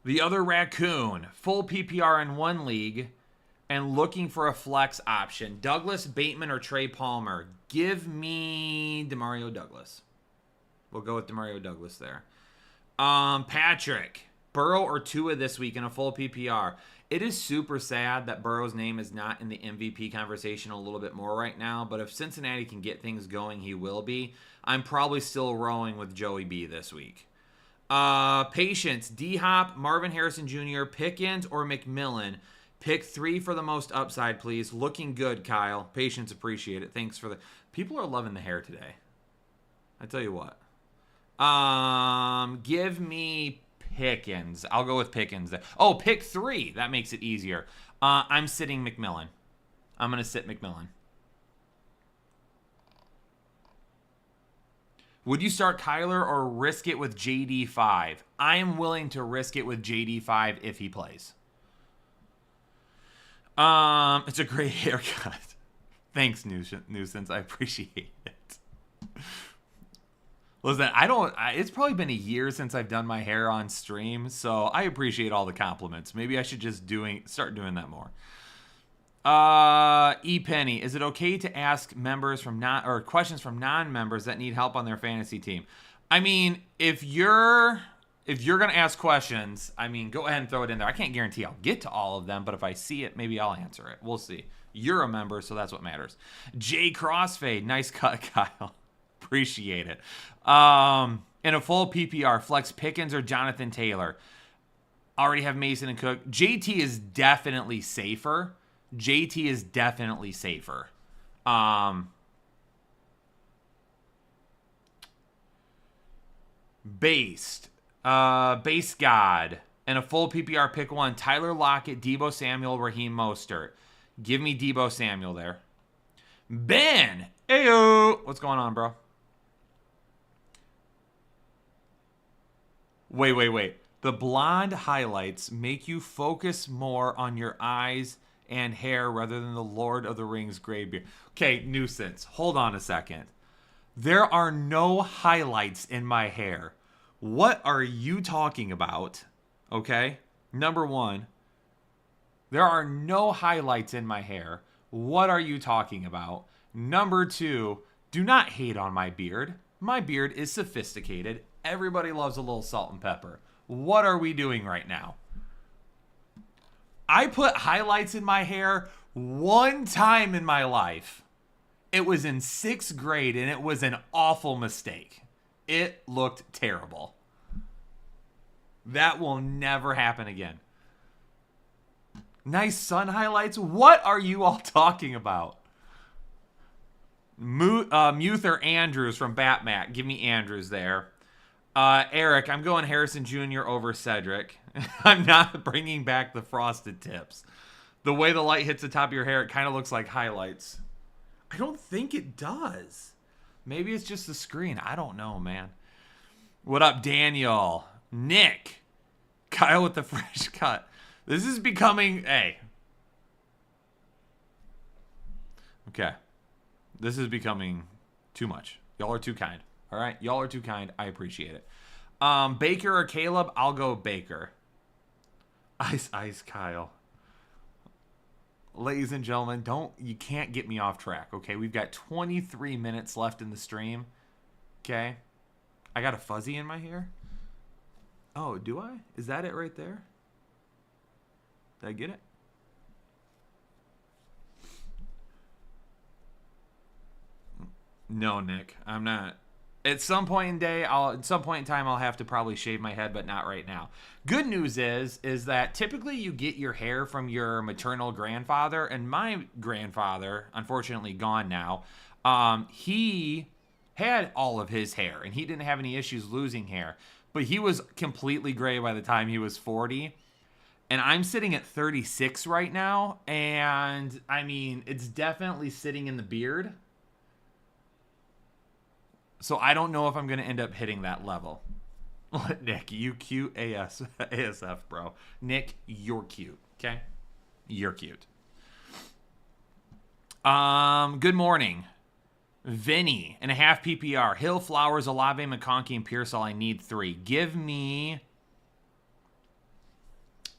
The other raccoon, full PPR in one league and looking for a flex option. Douglas, Bateman, or Trey Palmer. Give me Demario Douglas. We'll go with Demario Douglas there. Patrick, Burrow or Tua this week in a full PPR. It is super sad that Burrow's name is not in the MVP conversation a little bit more right now, but if Cincinnati can get things going, he will be. I'm probably still rowing with Joey B this week. Patience, D-Hop, Marvin Harrison Jr., Pickens, or McMillan. Pick 3 for the most upside, please. Looking good, Kyle. Patience, appreciate it. Thanks for the... People are loving the hair today. I tell you what. Give me Pickens. I'll go with Pickens. Oh, pick 3. That makes it easier. I'm sitting McMillan. I'm going to sit McMillan. Would you start Kyler or risk it with JD5? I am willing to risk it with JD5 if he plays. It's a great haircut. Thanks, Nuisance. I appreciate it. Listen, it's probably been a year since I've done my hair on stream, so I appreciate all the compliments. Maybe I should just start doing that more. Penny, is it okay to ask members questions from non-members that need help on their fantasy team? I mean, if you're going to ask questions, go ahead and throw it in there. I can't guarantee I'll get to all of them, but if I see it, maybe I'll answer it. We'll see. You're a member, so that's what matters. Jay Crossfade, nice cut, Kyle. Appreciate it. In a full PPR, flex Pickens or Jonathan Taylor. Already have Mason and Cook. JT is definitely safer. Based. Base God. And a full PPR pick 1. Tyler Lockett, Deebo Samuel, Raheem Mostert. Give me Deebo Samuel there. Ben. Ayo. What's going on, bro? Wait. The blonde highlights make you focus more on your eyes and hair rather than the Lord of the Rings gray beard. Okay, Nuisance. Hold on a second. There are no highlights in my hair. What are you talking about? Okay? Number 1, there are no highlights in my hair. What are you talking about? Number 2, do not hate on my beard. My beard is sophisticated. Everybody loves a little salt and pepper. What are we doing right now? I put highlights in my hair one time in my life. It was in 6th grade, and it was an awful mistake. It looked terrible. That will never happen again. Nice sun highlights? What are you all talking about? Muther Andrews from Batmat. Give me Andrews there. Eric, I'm going Harrison Jr. over Cedric. I'm not bringing back the frosted tips. The way the light hits the top of your hair, it kind of looks like highlights. I don't think it does. Maybe it's just the screen. I don't know, man. What up, Daniel? Nick. Kyle with the fresh cut. This is becoming... Hey. Okay. This is becoming too much. Y'all are too kind. All right? Y'all are too kind. I appreciate it. Baker or Caleb? I'll go Baker. Ice Kyle. Ladies and gentlemen, you can't get me off track, okay? We've got 23 minutes left in the stream. Okay? I got a fuzzy in my hair. Oh, do I? Is that it right there? Did I get it? No, Nick, I'm not. At some point in time, I'll have to probably shave my head, but not right now. Good news is that typically you get your hair from your maternal grandfather, and my grandfather, unfortunately gone now, he had all of his hair, and he didn't have any issues losing hair, but he was completely gray by the time he was 40. And I'm sitting at 36 right now, and I mean, it's definitely sitting in the beard. So I don't know if I'm going to end up hitting that level. Nick, you cute ASF, bro. Nick, you're cute, okay? You're cute. Good morning. Vinny, and a half PPR. Hill, Flowers, Olave, McConkey, and Pearsall. I need 3. Give me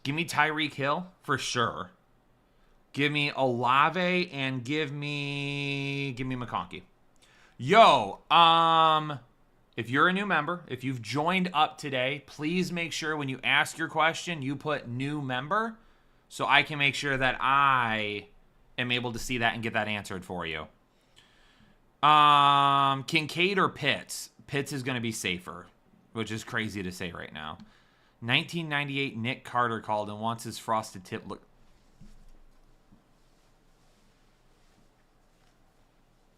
Tyreek Hill for sure. Give me Olave and give me McConkey. Yo, if you're a new member, if you've joined up today, please make sure when you ask your question, you put new member so I can make sure that I am able to see that and get that answered for you. Kincaid or Pitts? Pitts is going to be safer, which is crazy to say right now. 1998 Nick Carter called and wants his frosted tip look.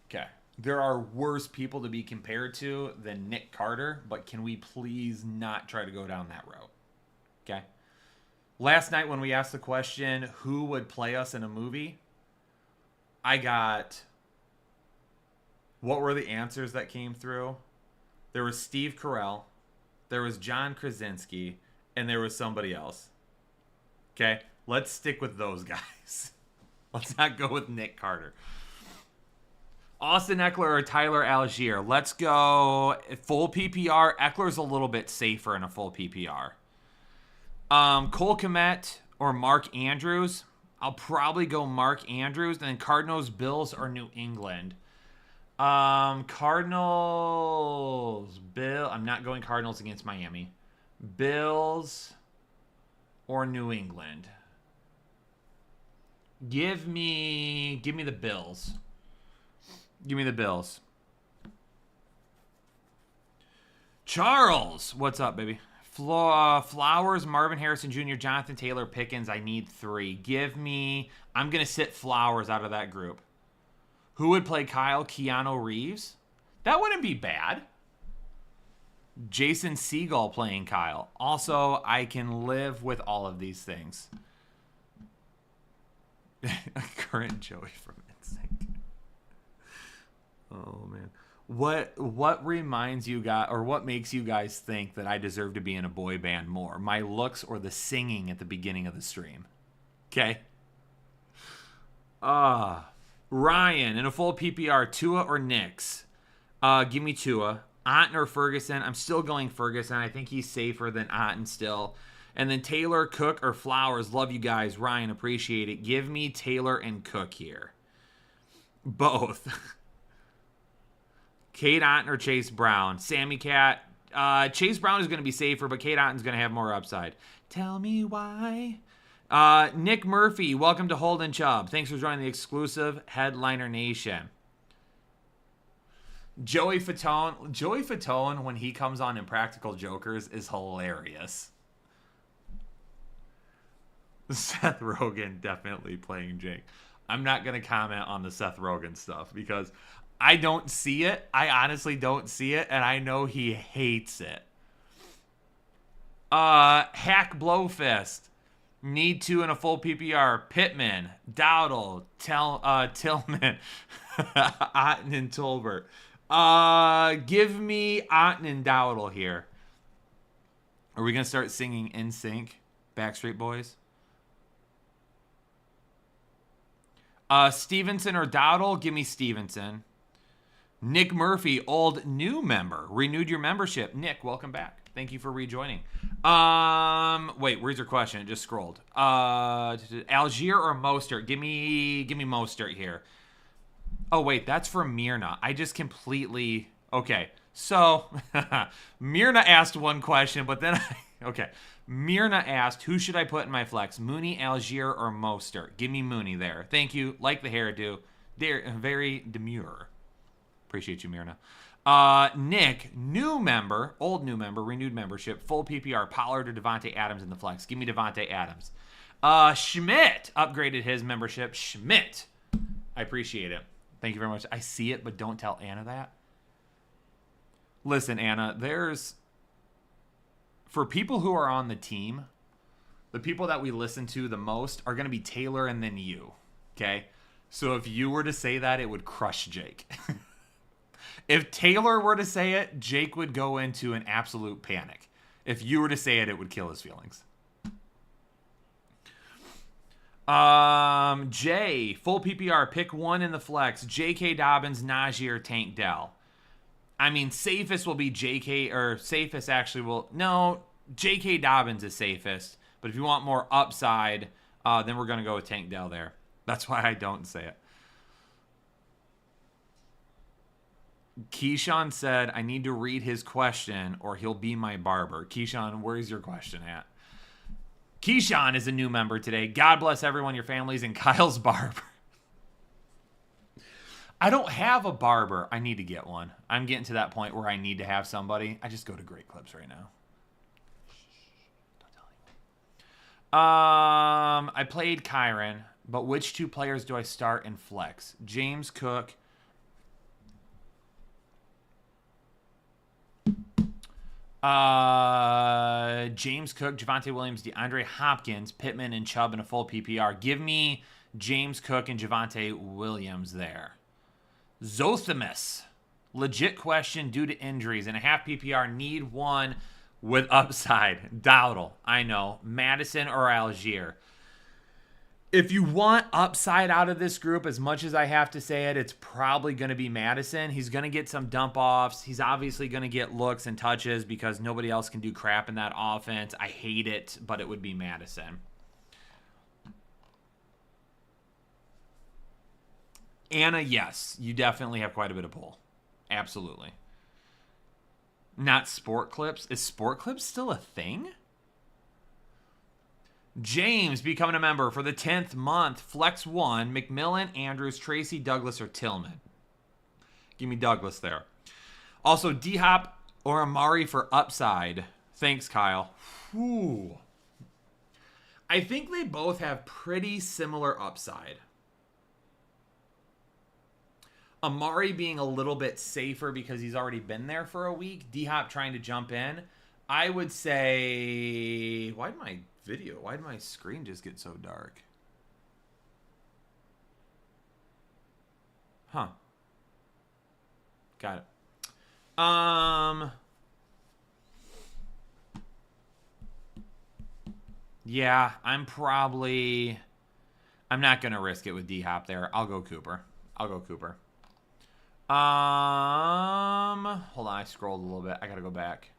Okay. There are worse people to be compared to than Nick Carter, but can we please not try to go down that road? Okay. Last night when we asked the question, who would play us in a movie? I got... What were the answers that came through? There was Steve Carell, there was John Krasinski, and there was somebody else. Okay? Let's stick with those guys. Let's not go with Nick Carter. Austin Eckler or Tyler Algier? Let's go full PPR. Eckler's a little bit safer in a full PPR. Cole Kmet or Mark Andrews? I'll probably go Mark Andrews. And then Cardinals, Bills, or New England? Cardinals, I'm not going Cardinals against Miami. Bills or New England? Give me the Bills. Give me the Bills. Charles, what's up, baby? Flowers, Marvin Harrison Jr., Jonathan Taylor, Pickens. I need 3. I'm going to sit Flowers out of that group. Who would play Kyle? Keanu Reeves? That wouldn't be bad. Jason Segel playing Kyle. Also, I can live with all of these things. Current Joey from Instinct. Oh, man. What reminds you guys, or what makes you guys think that I deserve to be in a boy band more? My looks or the singing at the beginning of the stream? Okay? Ryan, in a full PPR, Tua or Knicks? Give me Tua. Otten or Ferguson? I'm still going Ferguson. I think he's safer than Otten still. And then Taylor, Cook, or Flowers? Love you guys. Ryan, appreciate it. Give me Taylor and Cook here. Both. Cade Otton or Chase Brown? Sammy Cat. Chase Brown is going to be safer, but Cade Otton's going to have more upside. Tell me why. Nick Murphy, welcome to Holden Chubb. Thanks for joining the exclusive Headliner Nation. Joey Fatone, when he comes on Impractical Jokers, is hilarious. Seth Rogen definitely playing Jake. I'm not going to comment on the Seth Rogen stuff because I don't see it. I honestly don't see it, and I know he hates it. Hack Blowfist. Need 2 in a full PPR. Pittman, Dowdle, Tillman, Otten, and Tolbert. Give me Otten and Dowdle here. Are we going to start singing NSYNC, Backstreet Boys? Stevenson or Dowdle? Give me Stevenson. Nick Murphy, old new member. Renewed your membership. Nick, welcome back. Thank you for rejoining. Wait, where's your question? It just scrolled. Algier or Mostert? Give me Mostert here. Oh, wait, that's for Mirna. I just completely... Okay, so Mirna asked one question, but then okay. Mirna asked, who should I put in my flex? Mooney, Algier, or Mostert? Give me Mooney there. Thank you. Like the hairdo. They're very demure. Appreciate you, Mirna. Nick, new member, old new member, renewed membership, full PPR, Pollard or Devontae Adams in the flex. Give me Devontae Adams. Schmidt upgraded his membership. Schmidt. I appreciate it. Thank you very much. I see it, but don't tell Anna that. Listen, Anna, for people who are on the team, the people that we listen to the most are going to be Taylor and then you. Okay? So if you were to say that, it would crush Jake. If Taylor were to say it, Jake would go into an absolute panic. If you were to say it, it would kill his feelings. Jay, full PPR, pick 1 in the flex. J.K. Dobbins, Najee, or Tank Dell. I mean, safest will be J.K. or safest actually will... No, J.K. Dobbins is safest. But if you want more upside, then we're going to go with Tank Dell there. That's why I don't say it. Keyshawn said, I need to read his question or he'll be my barber. Keyshawn, where's your question at? Keyshawn is a new member today. God bless everyone, your families, and Kyle's barber. I don't have a barber. I need to get one. I'm getting to that point where I need to have somebody. I just go to Great Clips right now. Don't tell anyone. I played Kyron, but which 2 players do I start in flex? James Cook. James Cook, Javonte Williams, DeAndre Hopkins, Pittman, and Chubb in a full PPR. Give me James Cook and Javonte Williams there. Zothimus, legit question due to injuries. In a half PPR, need 1 with upside. Dowdle, I know. Madison or Algier. If you want upside out of this group, as much as I have to say it, it's probably going to be Madison. He's going to get some dump-offs. He's obviously going to get looks and touches because nobody else can do crap in that offense. I hate it, but it would be Madison. Anna, yes. You definitely have quite a bit of pull. Absolutely. Not Sport Clips. Is Sport Clips still a thing? James becoming a member for the 10th month. Flex 1. McMillan, Andrews, Tracy, Douglas, or Tillman. Give me Douglas there. Also, D-Hop or Amari for upside. Thanks, Kyle. Whew. I think they both have pretty similar upside. Amari being a little bit safer because he's already been there for a week. D-Hop trying to jump in. I would say... Why did my screen just get so dark? Huh. Got it. Yeah, I'm not going to risk it with D-Hop there. I'll go Cooper. Hold on, I scrolled a little bit. I got to go back.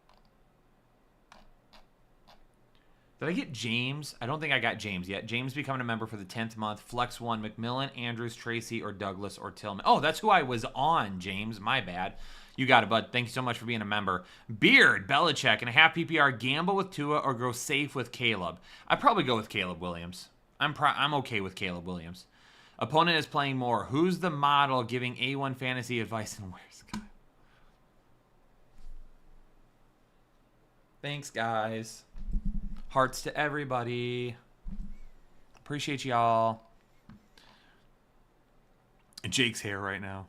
Did I get James? I don't think I got James yet. James becoming a member for the 10th month. Flex 1, McMillan, Andrews, Tracy, or Douglas, or Tillman. Oh, that's who I was on, James. My bad. You got it, bud. Thank you so much for being a member. Beard, Belichick, and a half PPR. Gamble with Tua or go safe with Caleb. I'd probably go with Caleb Williams. I'm okay with Caleb Williams. Opponent is playing more. Who's the model giving A1 fantasy advice and where's Kyle? Thanks, guys. Hearts to everybody. Appreciate y'all. Jake's hair right now.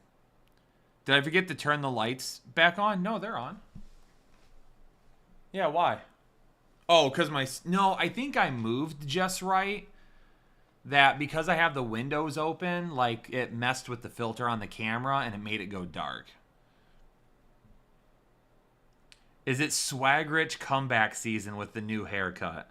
Did I forget to turn the lights back on? No, they're on. Yeah, why? Oh, because no, I think I moved just right. That because I have the windows open, like it messed with the filter on the camera and it made it go dark. Is it swag rich comeback season with the new haircut?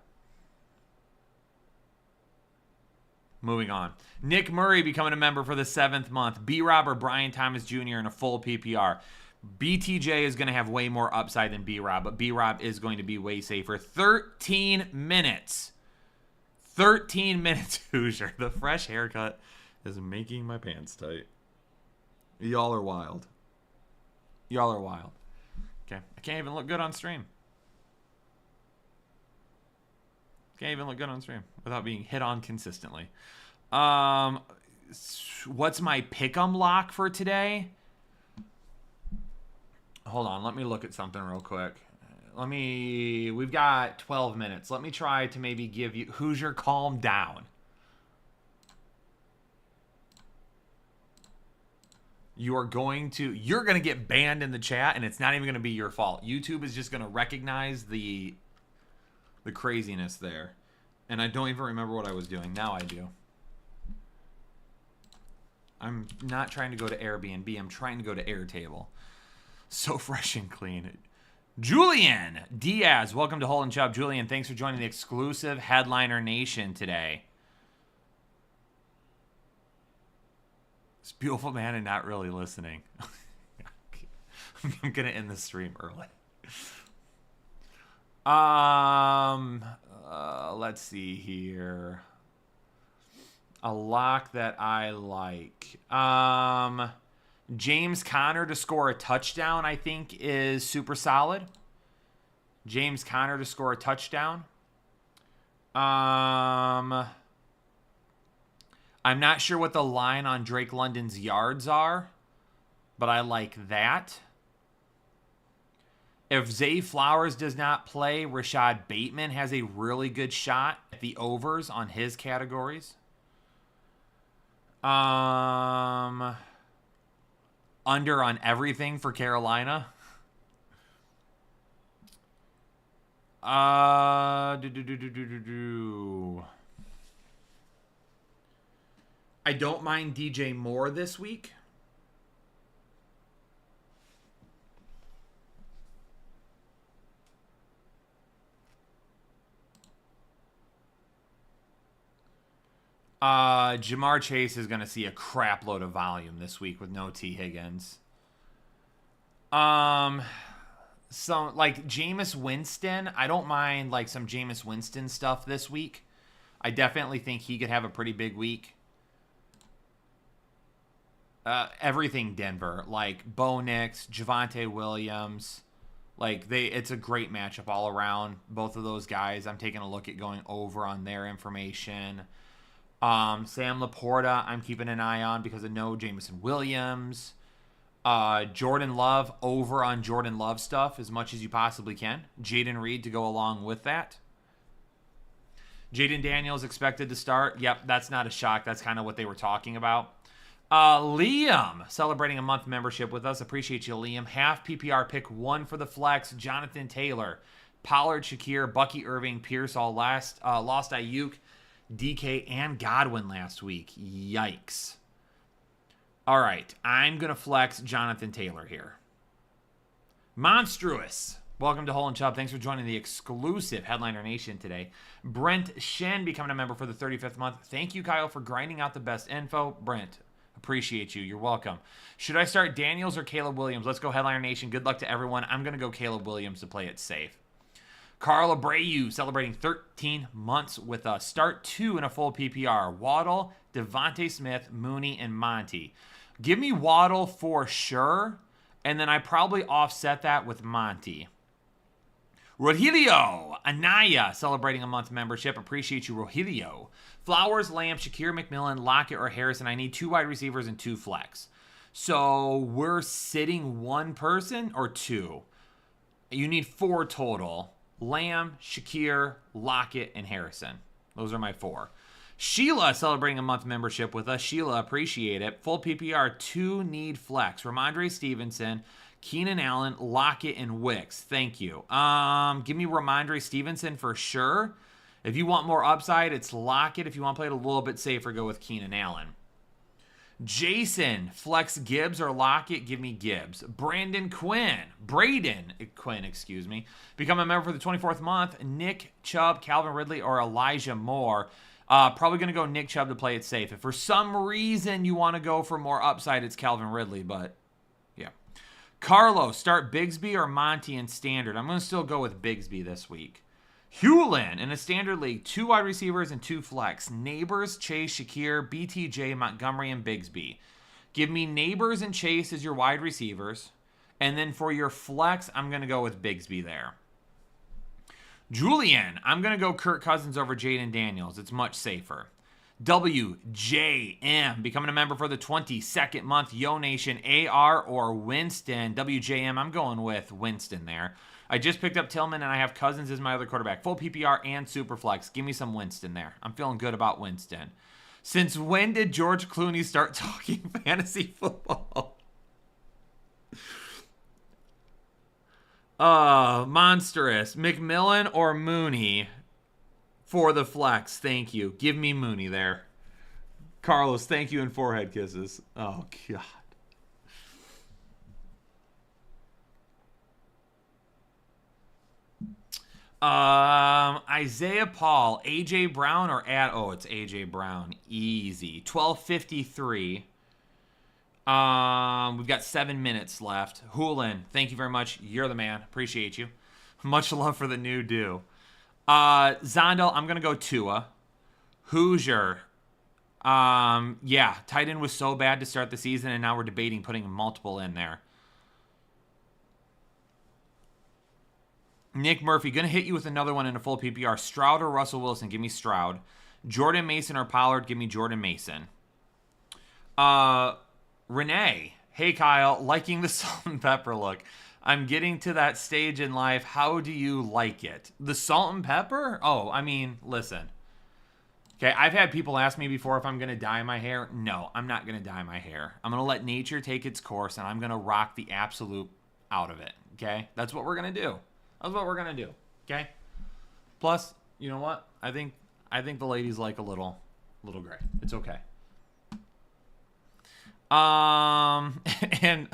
Moving on. Nick Murray becoming a member for the 7th month. B-Rob or Brian Thomas Jr. in a full PPR. BTJ is going to have way more upside than B-Rob, but B-Rob is going to be way safer. 13 minutes. 13 minutes, Hoosier. The fresh haircut is making my pants tight. Y'all are wild. Y'all are wild. Okay. I can't even look good on stream. Can't even look good on stream without being hit on consistently. What's my pick'em lock for today? Hold on. Let me look at something real quick. We've got 12 minutes. Let me try to maybe give you Hoosier, calm down. You're going to get banned in the chat, and it's not even going to be your fault. YouTube is just going to recognize the craziness there. And I don't even remember what I was doing. Now I do. I'm not trying to go to Airbnb. I'm trying to go to Airtable. So fresh and clean. Julian Diaz, welcome to Hole and Chubb. Julian, thanks for joining the exclusive Headliner Nation today. This beautiful man and not really listening. I'm gonna end the stream early. Let's see here. A lock that I like. James Conner to score a touchdown, I think, is super solid. James Conner to score a touchdown. I'm not sure what the line on Drake London's yards are, but I like that. If Zay Flowers does not play, Rashad Bateman has a really good shot at the overs on his categories. Under on everything for Carolina. I don't mind DJ Moore this week. Jamar Chase is going to see a crap load of volume this week with no T. Higgins. So, like, Jameis Winston, I don't mind, like, some Jameis Winston stuff this week. I definitely think he could have a pretty big week. Everything Denver, like, Bo Nix, Javonte Williams. Like, it's a great matchup all around. Both of those guys, I'm taking a look at going over on their information. Sam Laporta, I'm keeping an eye on because I know Jameson Williams. Jordan Love, over on Jordan Love stuff as much as you possibly can. Jaden Reed to go along with that. Jaden Daniels expected to start. Yep, that's not a shock. That's kind of what they were talking about. Liam, celebrating a month membership with us. Appreciate you, Liam. Half PPR pick 1 for the flex. Jonathan Taylor, Pollard, Shakir, Bucky Irving, Pierce all lost Ayuk, DK, and Godwin last week. Yikes. All right, I'm going to flex Jonathan Taylor here. Monstrous. Welcome to Hole and Chubb. Thanks for joining the exclusive Headliner Nation today. Brent Shen becoming a member for the 35th month. Thank you, Kyle, for grinding out the best info. Brent, appreciate you. You're welcome. Should I start Daniels or Caleb Williams? Let's go Headliner Nation. Good luck to everyone. I'm going to go Caleb Williams to play it safe. Carl Abreu celebrating 13 months with us. Start 2 in a full PPR. Waddle, Devontae Smith, Mooney, and Monty. Give me Waddle for sure, and then I probably offset that with Monty. Rogelio Anaya celebrating a month membership. Appreciate you, Rogelio. Flowers, Lamb, Shakir, McMillan, Lockett, or Harrison. I need 2 wide receivers and 2 flex. So we're sitting 1 person or 2. You need 4 total. Lamb, Shakir, Lockett, and Harrison. Those are my 4. Sheila celebrating a month membership with us. Sheila, appreciate it. Full PPR, 2 need flex. Ramondre Stevenson, Keenan Allen, Lockett, and Wicks. Thank you. Give me Ramondre Stevenson for sure. If you want more upside, it's Lockett. If you want to play it a little bit safer, go with Keenan Allen. Jason, flex Gibbs or Lockett? Give me Gibbs. Braden Quinn, become a member for the 24th month. Nick Chubb, Calvin Ridley, or Elijah Moore. Probably going to go Nick Chubb to play it safe. If for some reason you want to go for more upside, it's Calvin Ridley, but yeah. Carlos, start Bigsby or Monty in standard. I'm going to still go with Bigsby this week. Hewlin, in a standard league, 2 wide receivers and 2 flex. Neighbors, Chase, Shakir, BTJ, Montgomery, and Bigsby. Give me Neighbors and Chase as your wide receivers. And then for your flex, I'm going to go with Bigsby there. Julian, I'm going to go Kirk Cousins over Jaden Daniels. It's much safer. WJM, becoming a member for the 22nd month. Yo Nation, AR or Winston. WJM, I'm going with Winston there. I just picked up Tillman, and I have Cousins as my other quarterback. Full PPR and Superflex. Give me some Winston there. I'm feeling good about Winston. Since when did George Clooney start talking fantasy football? Monstrous. McMillan or Mooney for the flex. Thank you. Give me Mooney there. Carlos, thank you, and forehead kisses. Oh, God. Isaiah Paul, AJ Brown or it's AJ Brown. Easy. 12:53. We've got 7 minutes left. Hulin, thank you very much. You're the man. Appreciate you. Much love for the new do. Zondel, I'm gonna go Tua. Hoosier. Yeah, tight end was so bad to start the season, and now we're debating putting multiple in there. Nick Murphy, going to hit you with another one in a full PPR. Stroud or Russell Wilson? Give me Stroud. Jordan Mason or Pollard? Give me Jordan Mason. Renee, hey Kyle, liking the salt and pepper look. I'm getting to that stage in life. How do you like it? The salt and pepper? Oh, I mean, listen. Okay, I've had people ask me before if I'm going to dye my hair. No, I'm not going to dye my hair. I'm going to let nature take its course, and I'm going to rock the absolute out of it. Okay? That's what we're going to do. That's what we're going to do. Okay? Plus, you know what? I think the ladies like a little gray. It's okay. And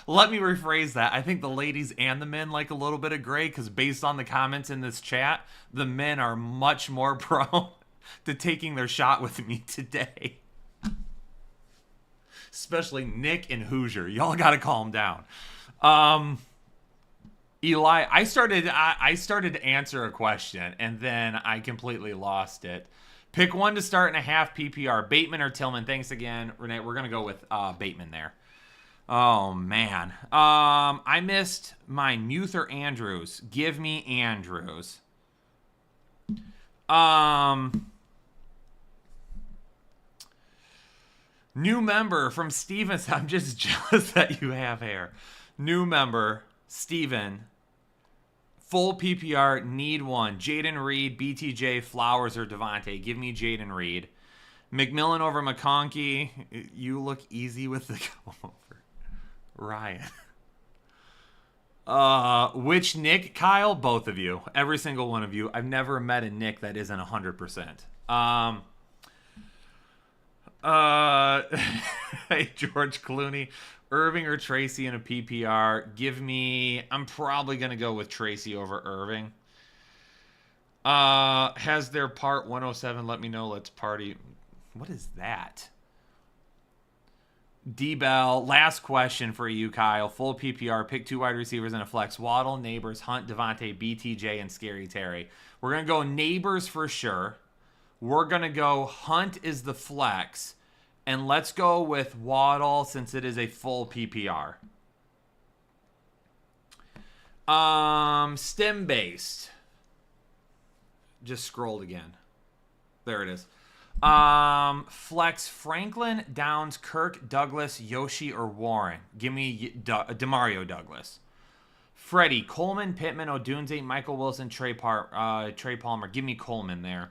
let me rephrase that. I think the ladies and the men like a little bit of gray because based on the comments in this chat, the men are much more prone to taking their shot with me today. Especially Nick and Hoosier. Y'all got to calm down. Eli, I started to answer a question and then I completely lost it. Pick one to start in a half PPR. Bateman or Tillman? Thanks again, Renee. We're going to go with Bateman there. Oh, man. I missed mine. Muth or Andrews? Give me Andrews. New member from Stevens. I'm just jealous that you have hair. New member, Steven. Full PPR, need one. Jaden Reed, BTJ, Flowers, or Devontae. Give me Jaden Reed. McMillan over McConkey. You look easy with the comb over. Ryan. Which Nick? Kyle? Both of you. Every single one of you. I've never met a Nick that isn't 100%. Hey, George Clooney. Irving or Tracy in a PPR? Give me... I'm probably going to go with Tracy over Irving. Has their part 107. Let me know. Let's party. What is that? D-Bell, last question for you, Kyle. Full PPR, pick 2 wide receivers in a flex. Waddle, Neighbors, Hunt, Devontae, BTJ, and Scary Terry. We're going to go Neighbors for sure. We're going to go Hunt is the flex. And let's go with Waddle since it is a full PPR. Stem-based. Just scrolled again. There it is. Flex Franklin, Downs, Kirk, Douglas, Yoshi, or Warren. Give me Demario Douglas. Freddie, Coleman, Pittman, Odunze, Michael Wilson, Trey Palmer. Give me Coleman there.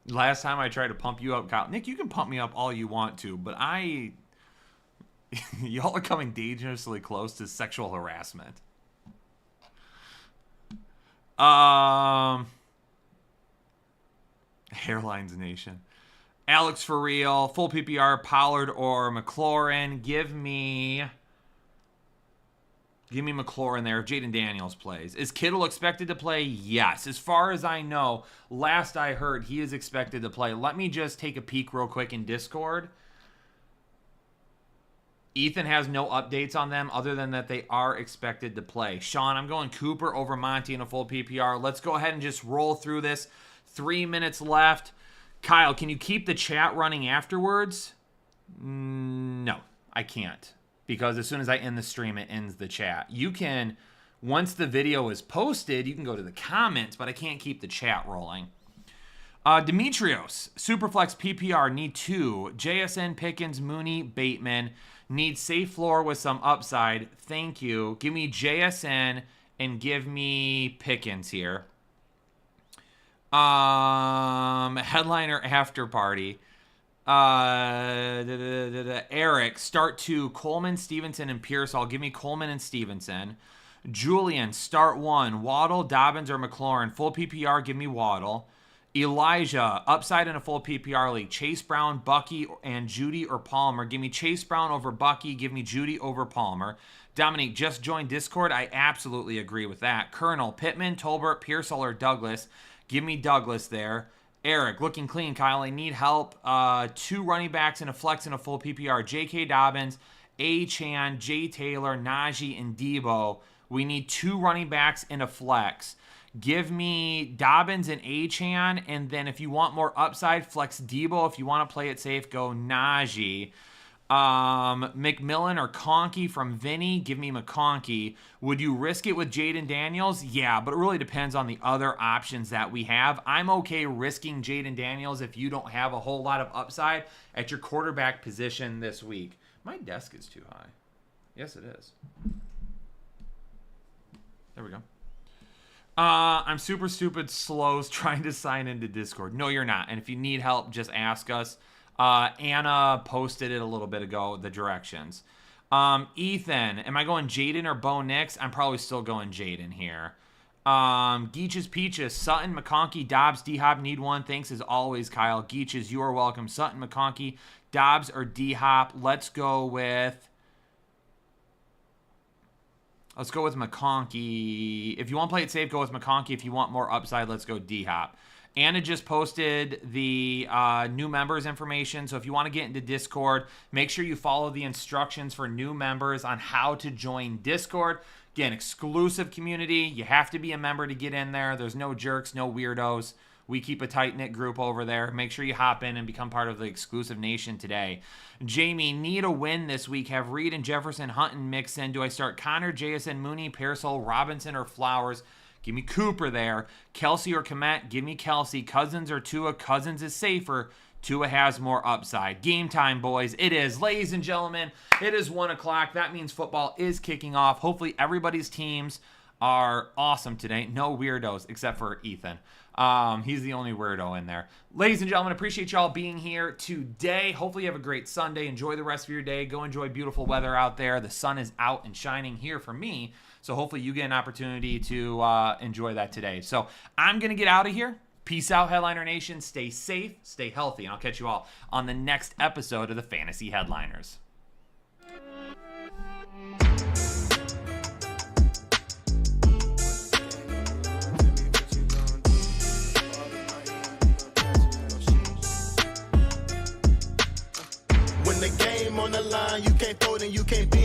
Last time I tried to pump you up, Kyle. Nick, you can pump me up all you want to, but y'all are coming dangerously close to sexual harassment. Hairlines Nation. Alex for real. Full PPR, Pollard or McLaurin. Give me McLaurin there if Jaden Daniels plays. Is Kittle expected to play? Yes. As far as I know, last I heard, he is expected to play. Let me just take a peek real quick in Discord. Ethan has no updates on them other than that they are expected to play. Sean, I'm going Cooper over Monty in a full PPR. Let's go ahead and just roll through this. 3 minutes left. Kyle, can you keep the chat running afterwards? No, I can't. Because as soon as I end the stream, it ends the chat. You can, once the video is posted, you can go to the comments, but I can't keep the chat rolling. Demetrios, Superflex PPR, need 2. JSN, Pickens, Mooney, Bateman. Need safe floor with some upside. Thank you. Give me JSN and give me Pickens here. Headliner after party. Eric, start 2. Coleman, Stevenson, and Pearsall. Give me Coleman and Stevenson. Julian, start 1. Waddle, Dobbins, or McLaurin. Full PPR, give me Waddle. Elijah, upside in a full PPR league. Chase Brown, Bucky, and Judy or Palmer. Give me Chase Brown over Bucky. Give me Judy over Palmer. Dominique, just joined Discord. I absolutely agree with that. Colonel, Pittman, Tolbert, Pearsall, or Douglas. Give me Douglas there. Eric, looking clean, Kyle. I need help. 2 running backs in a flex in a full PPR. J.K. Dobbins, A-Chan, Jay Taylor, Najee, and Debo. We need 2 running backs in a flex. Give me Dobbins and A-Chan, and then if you want more upside, flex Debo. If you want to play it safe, go Najee. McMillan or Conkey from Vinny. Give me McConkey. Would you risk it with Jaden Daniels? Yeah, but it really depends on the other options that we have. I'm okay risking Jaden Daniels if you don't have a whole lot of upside at your quarterback position this week. My desk is too high. Yes, it is. There we go. I'm super stupid slows trying to sign into Discord. No, you're not. And if you need help, just ask us. Anna posted it a little bit ago, the directions. Ethan, am I going Jaden or Bo Nix? I'm probably still going Jaden here. Geaches Peaches, Sutton, McConkey, Dobbs, D-Hop, need 1. Thanks as always, Kyle. Geaches, you are welcome. Sutton, McConkey, Dobbs, or D-Hop. Let's go with McConkey. If you want to play it safe, go with McConkey. If you want more upside, let's go D-Hop. Anna just posted the new members information. So if you want to get into Discord, make sure you follow the instructions for new members on how to join Discord. Again, exclusive community. You have to be a member to get in there. There's no jerks, no weirdos. We keep a tight-knit group over there. Make sure you hop in and become part of the exclusive nation today. Jamie, need a win this week. Have Reed and Jefferson, Hunt, and mix in. Do I start Connor, JSN, Mooney, Pearsall, Robinson, or Flowers? Give me Cooper there. Kelsey or Komet? Give me Kelsey. Cousins or Tua? Cousins is safer. Tua has more upside. Game time, boys. It is. Ladies and gentlemen, it is 1 o'clock. That means football is kicking off. Hopefully everybody's teams are awesome today. No weirdos except for Ethan. He's the only weirdo in there. Ladies and gentlemen, appreciate y'all being here today. Hopefully you have a great Sunday. Enjoy the rest of your day. Go enjoy beautiful weather out there. The sun is out and shining here for me. So hopefully you get an opportunity to enjoy that today. So I'm going to get out of here. Peace out, Headliner Nation. Stay safe, stay healthy, and I'll catch you all on the next episode of the Fantasy Headliners. can't be